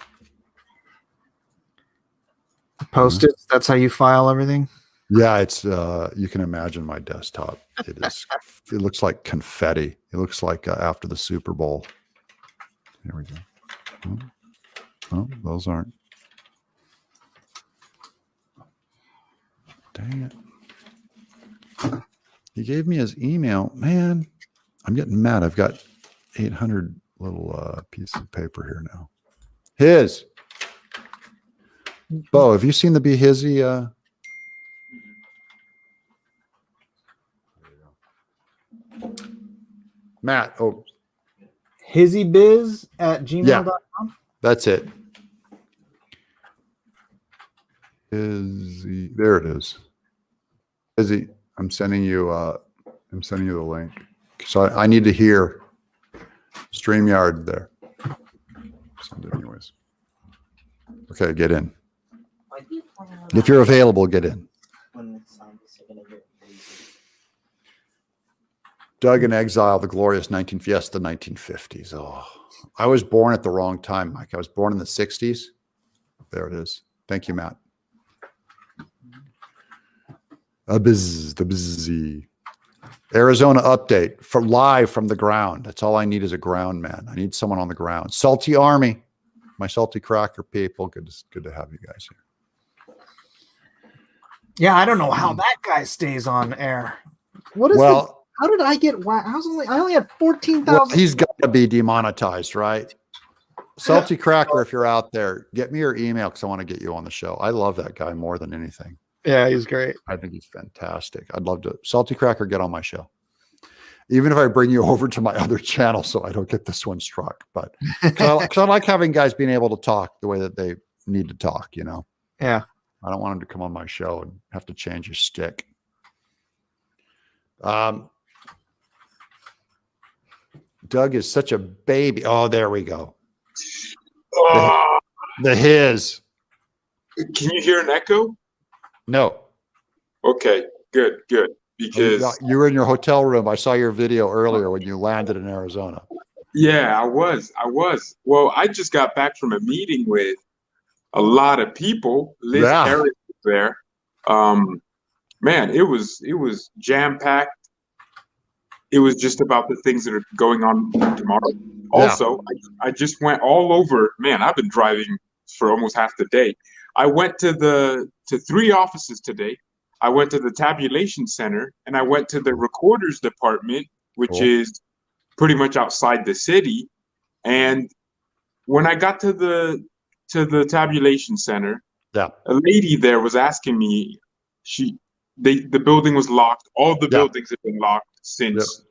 Post-its. That's how you file everything. Yeah, it's you can imagine my desktop. It is. It looks like confetti. It looks like after the Super Bowl. Here we go. Oh, those aren't. Dang it! He gave me his email. Man, I'm getting mad. I've got 800 little pieces of paper here now. His. Bo, have you seen the Behizy? Matt. Oh, hizzybiz@gmail.com. that's it. Hizzy. There it is. Hizzy. I'm sending you the link. So I need to hear StreamYard there. Send it anyways. Okay, get in. If you're available, get in. Doug in Exile, the glorious the 1950s. Oh, I was born at the wrong time, Mike. I was born in the 60s. There it is. Thank you, Matt. The busy. Arizona update for live from the ground. That's all I need is a ground man. I need someone on the ground. Salty Army, my salty cracker people. Good to have you guys here. Yeah, I don't know how that guy stays on air. What is how did I get? I only had 14,000. Well, he's got to be demonetized, right? Salty cracker, if you're out there, get me your email because I want to get you on the show. I love that guy more than anything. Yeah, he's great. I think he's fantastic. I'd love to. Salty cracker, get on my show. Even if I bring you over to my other channel so I don't get this one struck. But because I like having guys being able to talk the way that they need to talk, you know? Yeah. I don't want him to come on my show and have to change his stick. Doug is such a baby. Oh, there we go. The his. Can you hear an echo? No. Okay, good. Because you were in your hotel room. I saw your video earlier when you landed in Arizona. yeah, I was. Well, I just got back from a meeting with a lot of people. Liz Harris was there. Man, it was jam-packed. It was just about the things that are going on tomorrow. Also, I just went all over. Man, I've been driving for almost half the day. I went to 3 offices today. I went to the tabulation center and I went to the recorders department, which is pretty much outside the city. And when I got to the tabulation center, a lady there was asking me, the building was locked. All the buildings have been locked since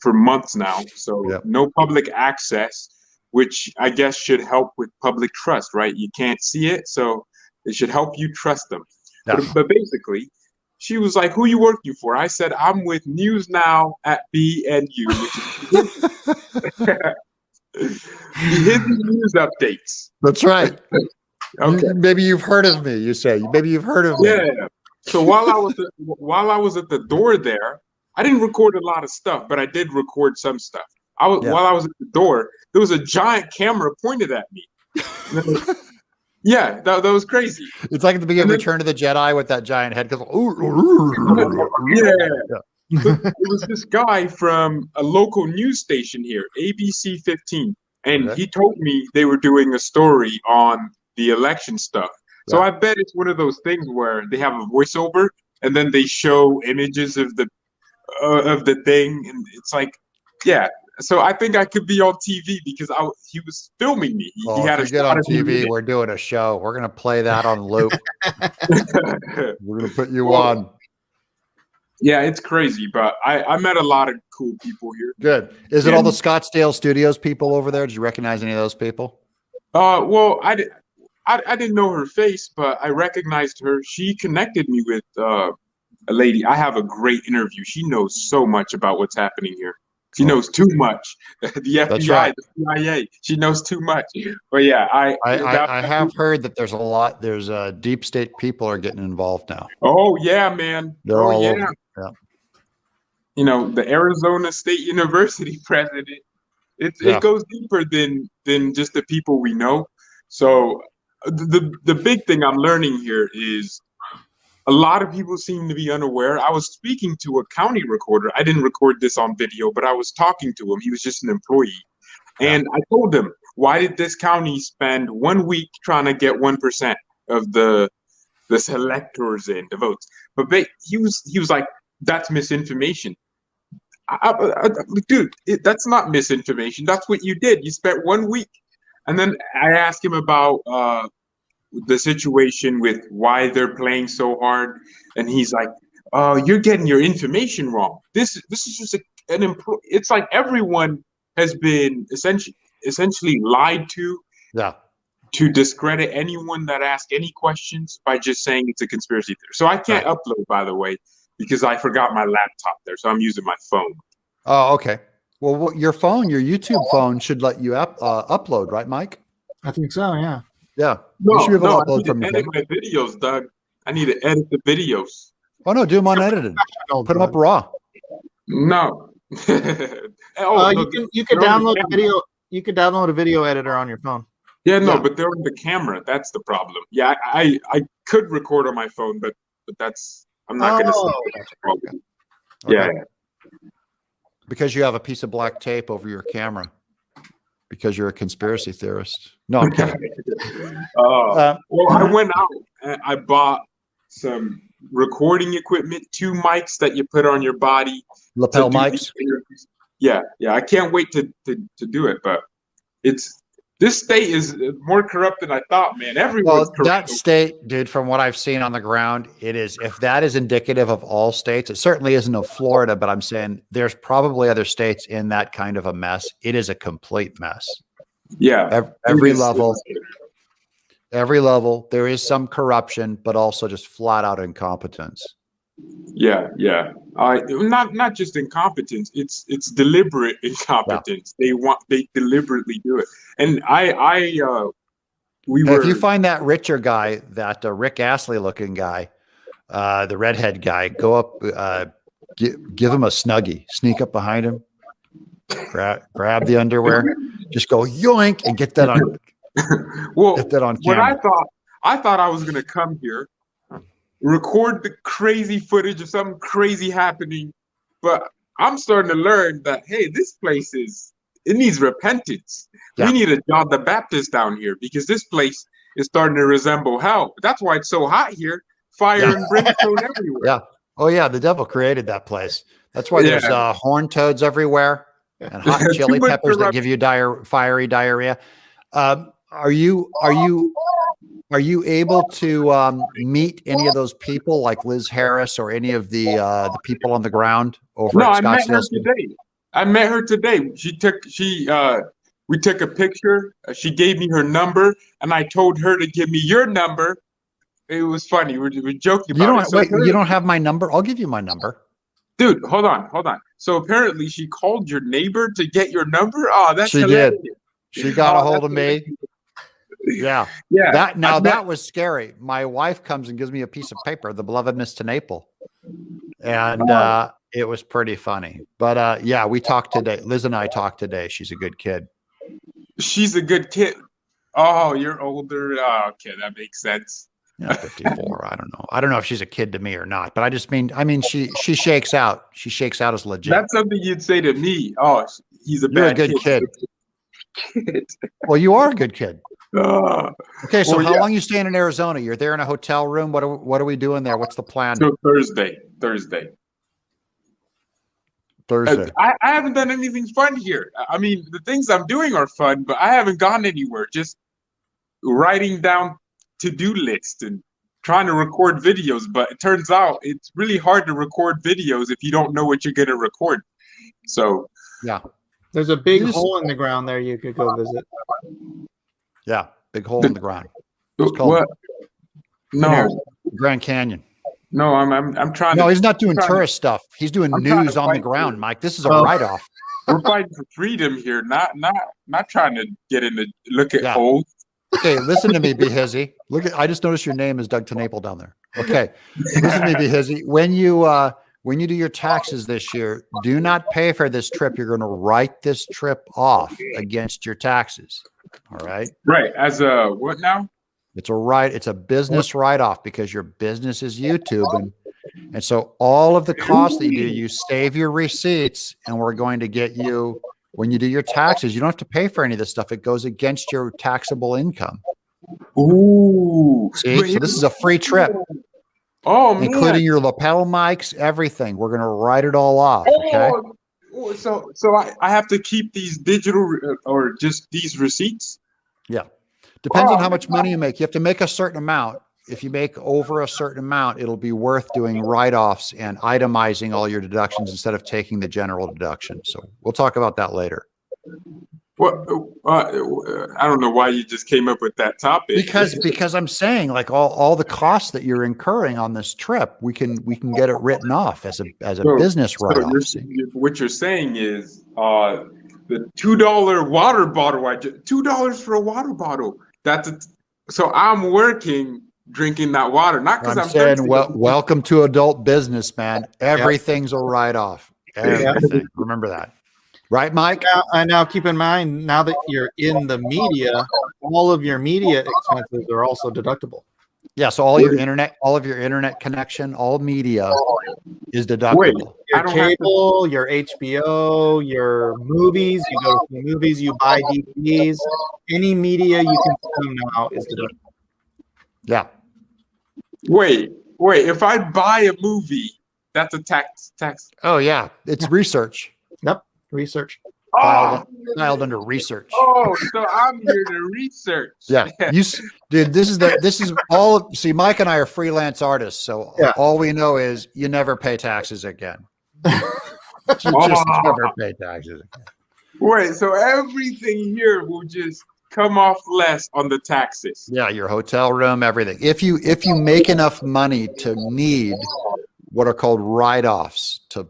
for months now. So no public access, which I guess should help with public trust, right? You can't see it, so it should help you trust them. But basically, she was like, "Who you working for?" I said, "I'm with News Now at BNU, which is his news updates." That's right. Okay. Maybe you've heard of me. You say maybe you've heard of me. Yeah. So while I was at the door there, I didn't record a lot of stuff, but I did record some stuff. While I was at the door, there was a giant camera pointed at me. Yeah, that was crazy. It's like at the beginning of Return of the Jedi with that giant head. Goes, It was this guy from a local news station here, ABC 15, and he told me they were doing a story on the election stuff. So I bet it's one of those things where they have a voiceover and then they show images of the thing, and it's like, yeah. So I think I could be on TV because he was filming me. He had if you get on TV, we're doing a show. We're gonna play that on loop. We're gonna put you on. Yeah, it's crazy, but I met a lot of cool people here. Good. Is it all the Scottsdale Studios people over there? Did you recognize any of those people? Well, I didn't know her face, but I recognized her. She connected me with a lady. I have a great interview. She knows so much about what's happening here. She knows too much. The FBI, the CIA. She knows too much. But yeah, I have heard that there's a lot. There's deep state people are getting involved now. Oh yeah, man. They're all over. Yeah. You know, the Arizona State University president It goes deeper than just the people we know. So the big thing I'm learning here is a lot of people seem to be unaware. I was speaking to a county recorder. I didn't record this on video, but I was talking to him. He was just an employee. And I told him, why did this county spend 1 week trying to get 1% of the selectors in, the votes? But he was like, that's misinformation. Dude, that's not misinformation. That's what you did. You spent 1 week. And then I asked him about the situation with why they're playing so hard. And he's like, you're getting your information wrong. This is just it's like everyone has been essentially lied to. Yeah. To discredit anyone that asks any questions by just saying it's a conspiracy theory. So I can't upload, by the way, because I forgot my laptop there. So I'm using my phone. Oh, okay. Well, your YouTube phone should let you upload, right, Mike? I think so. Yeah. Yeah. You should be able to upload from your phone. My videos, Doug. I need to edit the videos. Oh no, do them unedited. Put them up raw. No. You can download a video. You could download a video editor on your phone. Yeah, no, but they're on the camera. That's the problem. Yeah, I could record on my phone, but I'm not going to. Okay. Yeah. Because you have a piece of black tape over your camera. Because you're a conspiracy theorist. No, I'm kidding. Well, I went out and I bought some recording equipment, 2 mics that you put on your body. Lapel mics? Yeah. I can't wait to do it, but this state is more corrupt than I thought, man. Everyone's corrupt. That state, dude, from what I've seen on the ground, it is, if that is indicative of all states, it certainly isn't of Florida, but I'm saying there's probably other states in that kind of a mess. It is a complete mess. Yeah. Every level, there is some corruption, but also just flat out incompetence. Yeah. Not just incompetence. It's deliberate incompetence. Yeah. They deliberately do it. And if you find that richer guy, that Rick Astley looking guy, the redhead guy, go up, give him a snuggie, sneak up behind him, grab the underwear, just go yoink and get that on. Well, get that on camera. What I thought I was going to come here, record the crazy footage of something crazy happening, but I'm starting to learn that, hey, this place it needs repentance. Yeah. We need a John the Baptist down here because this place is starting to resemble hell. That's why it's so hot here. Fire and brimstone everywhere. Yeah. Oh yeah, the devil created that place. That's why there's horn toads everywhere and hot chili peppers that give you fiery diarrhea. Are you able to meet any of those people like Liz Harris or any of the people on the ground over at Scottsdale? I met her today. We took a picture. She gave me her number, and I told her to give me your number. It was funny. We're joking about it. You don't have my number? I'll give you my number. Dude, hold on. So apparently she called your neighbor to get your number? Oh, that's hilarious. Did. She got a hold of me. Yeah. That was scary. My wife comes and gives me a piece of paper, the beloved Miss TenNapel. And it was pretty funny. But we talked today. Liz and I talked today. She's a good kid. She's a good kid. Oh, you're older. Oh, okay, that makes sense. Yeah, 54. I don't know if she's a kid to me or not, but I mean, she shakes out. She shakes out as legit. That's something you'd say to me. Oh, he's a good kid. Well, you are a good kid. Okay, so how long are you staying in Arizona? You're there in a hotel room. What are we doing there? What's the plan? So Thursday. I haven't done anything fun here. I mean, the things I'm doing are fun, but I haven't gone anywhere. Just writing down to-do lists and trying to record videos. But it turns out it's really hard to record videos if you don't know what you're going to record. So yeah, there's a big hole in the ground there you could go visit. Yeah, big hole in the ground. It's called what? No, Grand Canyon. No, I'm trying. No, he's not doing tourist stuff. He's doing news on the ground, Mike. This is a write-off. We're fighting for freedom here, not trying to get into look at holes. Okay, listen to me, Behizy. I just noticed your name is Doug TenNapel down there. Okay, listen to me, Behizy. when you do your taxes this year, do not pay for this trip. You're going to write this trip off against your taxes. All right. Right. As a what now? It's a business write-off because your business is YouTube. And so all of the costs that you do, you save your receipts, and we're going to get you, when you do your taxes, you don't have to pay for any of this stuff. It goes against your taxable income. Ooh. See, so this is a free trip. Oh, man. Including your lapel mics, everything. We're going to write it all off. Okay. Oh, so I have to keep these digital or just these receipts? Yeah. Depends on how much money you make. You have to make a certain amount. If you make over a certain amount, it'll be worth doing write-offs and itemizing all your deductions instead of taking the general deduction. So we'll talk about that later. Well, I don't know why you just came up with that topic. Because I'm saying, like, all the costs that you're incurring on this trip, we can get it written off as a business write-off. What you're saying is the $2 water bottle. $2 for a water bottle. So I'm working drinking that water, not because I'm saying, thirsty. Welcome to adult business, man. Everything's a write-off. Everything. Remember that. Right, Mike? Now keep in mind, now that you're in the media, all of your media expenses are also deductible. Yeah, so all of your internet connection, all media is deductible. Wait, Your cable, your HBO, your movies, you go to the movies, you buy DVDs, any media you can stream now is deductible. Yeah. Wait, if I buy a movie, that's a tax. Oh yeah, it's research. Yep, research. Filed under research. Oh, so I'm here to research. Yeah, dude. This is all. See, Mike and I are freelance artists, so all we know is you never pay taxes again. You just never pay taxes again. Wait, so everything here will just come off less on the taxes. Yeah, your hotel room, everything. If you make enough money to need what are called write-offs to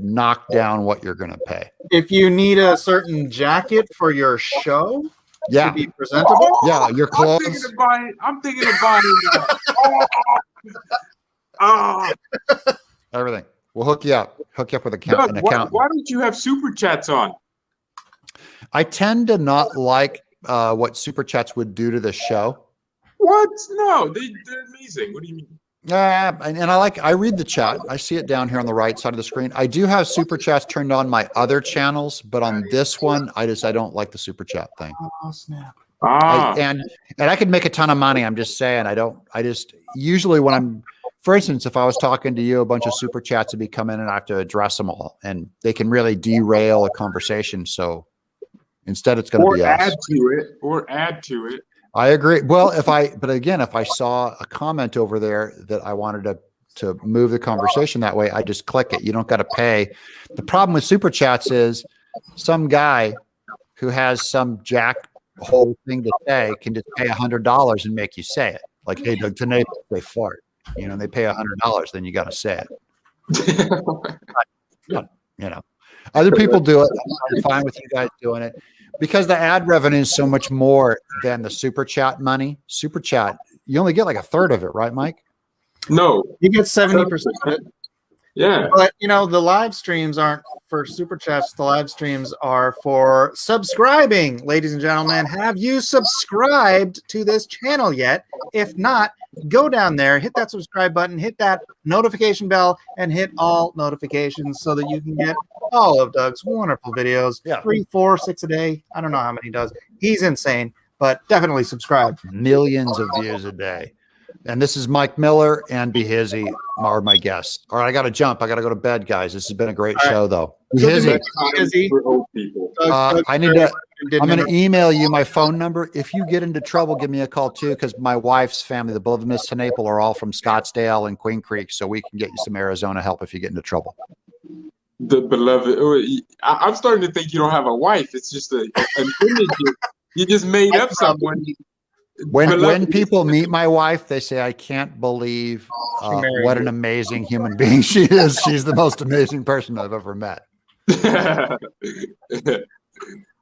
knock down what you're going to pay. If you need a certain jacket for your show to be presentable, your clothes. I'm thinking of buying everything. We'll hook you up. Hook you up with an accountant. Why don't you have super chats on? I tend to not like what super chats would do to the show. What? No, they're amazing. What do you mean? And I read the chat. I see it down here on the right side of the screen. I do have super chats turned on my other channels, but on this one, I don't like the super chat thing. Oh snap! And I could make a ton of money. I'm just saying, usually when I'm, for instance, if I was talking to you, a bunch of super chats would be coming in and I have to address them all, and they can really derail a conversation. So instead, it's going to be us. Add to it. I agree. Well, if I saw a comment over there that I wanted to move the conversation that way, I just click it. You don't got to pay. The problem with super chats is some guy who has some whole thing to say can just pay $100 and make you say it. Like, hey, Doug, TenNapel, they fart. They pay $100, then you got to say it. Other people do it. I'm fine with you guys doing it. Because the ad revenue is so much more than the super chat money. Super chat, you only get like a third of it, right, Mike? No, you get 70%. Yeah, but the live streams aren't for super chats. The live streams are for subscribing. Ladies and gentlemen, have you subscribed to this channel yet? If not, go down there, hit that subscribe button, hit that notification bell, and hit all notifications so that you can get all of Doug's wonderful videos. 3, 4, 6 a day. I don't know how many he does. He's insane, but definitely subscribe. Millions of views a day. And this is Mike Miller and Behizy are my guests. All right, I got to jump. I got to go to bed, guys. This has been a great show, though. Behizy, I'm going to email you my phone number. If you get into trouble, give me a call too, because my wife's family, the beloved Miss TenNapel, are all from Scottsdale and Queen Creek, so we can get you some Arizona help if you get into trouble. The beloved. I'm starting to think you don't have a wife. It's just an image. You just made up someone. When people meet my wife, they say, I can't believe what an amazing human being she is. She's the most amazing person I've ever met.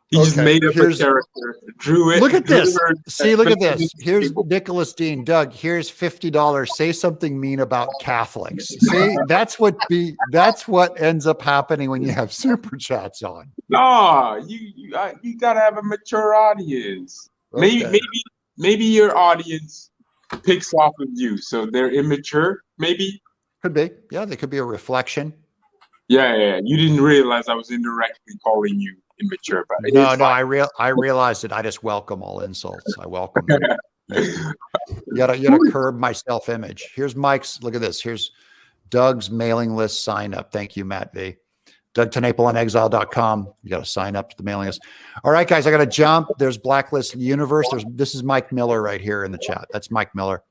He just Okay, made up a here's- character, drew it. Look at this. drew her, See, look at put it this. in Here's people. Nicholas Dean. Doug, here's $50. Say something mean about Catholics. See, that's what ends up happening when you have super chats on. No, you gotta have a mature audience. Maybe Okay. maybe your audience picks off of you, so they're immature. Maybe. Could be. Yeah, they could be a reflection. Yeah. You didn't realize I was indirectly calling you immature, but No, it's no, fine. I realized it. I just welcome all insults. I welcome them. You gotta curb my self-image. Here's Mike's. Look at this. Here's Doug's mailing list sign up. Thank you, Matt V. Doug TenNapel on exile.com. You got to sign up to the mailing list. All right, guys, I got to jump. There's Blacklist Universe. This is Mike Miller right here in the chat. That's Mike Miller.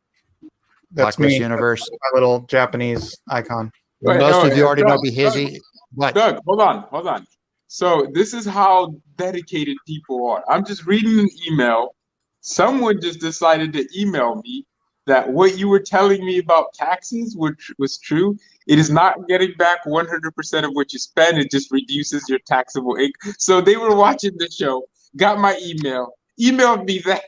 That's Blacklist me. Universe. My little Japanese icon. Wait, Most no, of you already know Doug, Behizy. What? Doug, hold on. So this is how dedicated people are. I'm just reading an email. Someone just decided to email me that what you were telling me about taxes, which was true, it is not getting back 100% of what you spend. It just reduces your taxable income. So they were watching the show, got my emailed me that.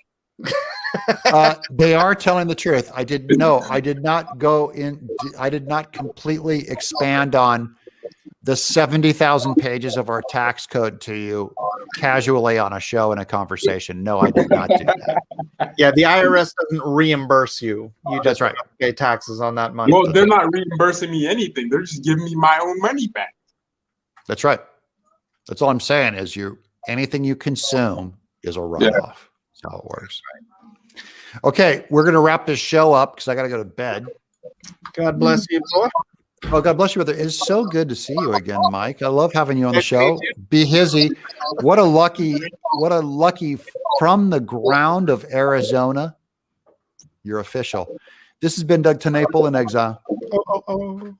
They are telling the truth. I did not go in. I did not completely expand on the 70,000 pages of our tax code to you casually on a show in a conversation. No, I did not do that. Yeah, the IRS doesn't reimburse you. You That's just right. pay taxes on that money. Well, they're not reimbursing me anything. They're just giving me my own money back. That's right. That's all I'm saying is anything you consume is a write-off. That's how it works. Okay, we're going to wrap this show up because I got to go to bed. God bless you, boy. Oh, God bless you, brother. It's so good to see you again, Mike. I love having you on the show. Behizy. What a lucky from the ground of Arizona. You're official. This has been Doug TenNapel in Exile. Oh.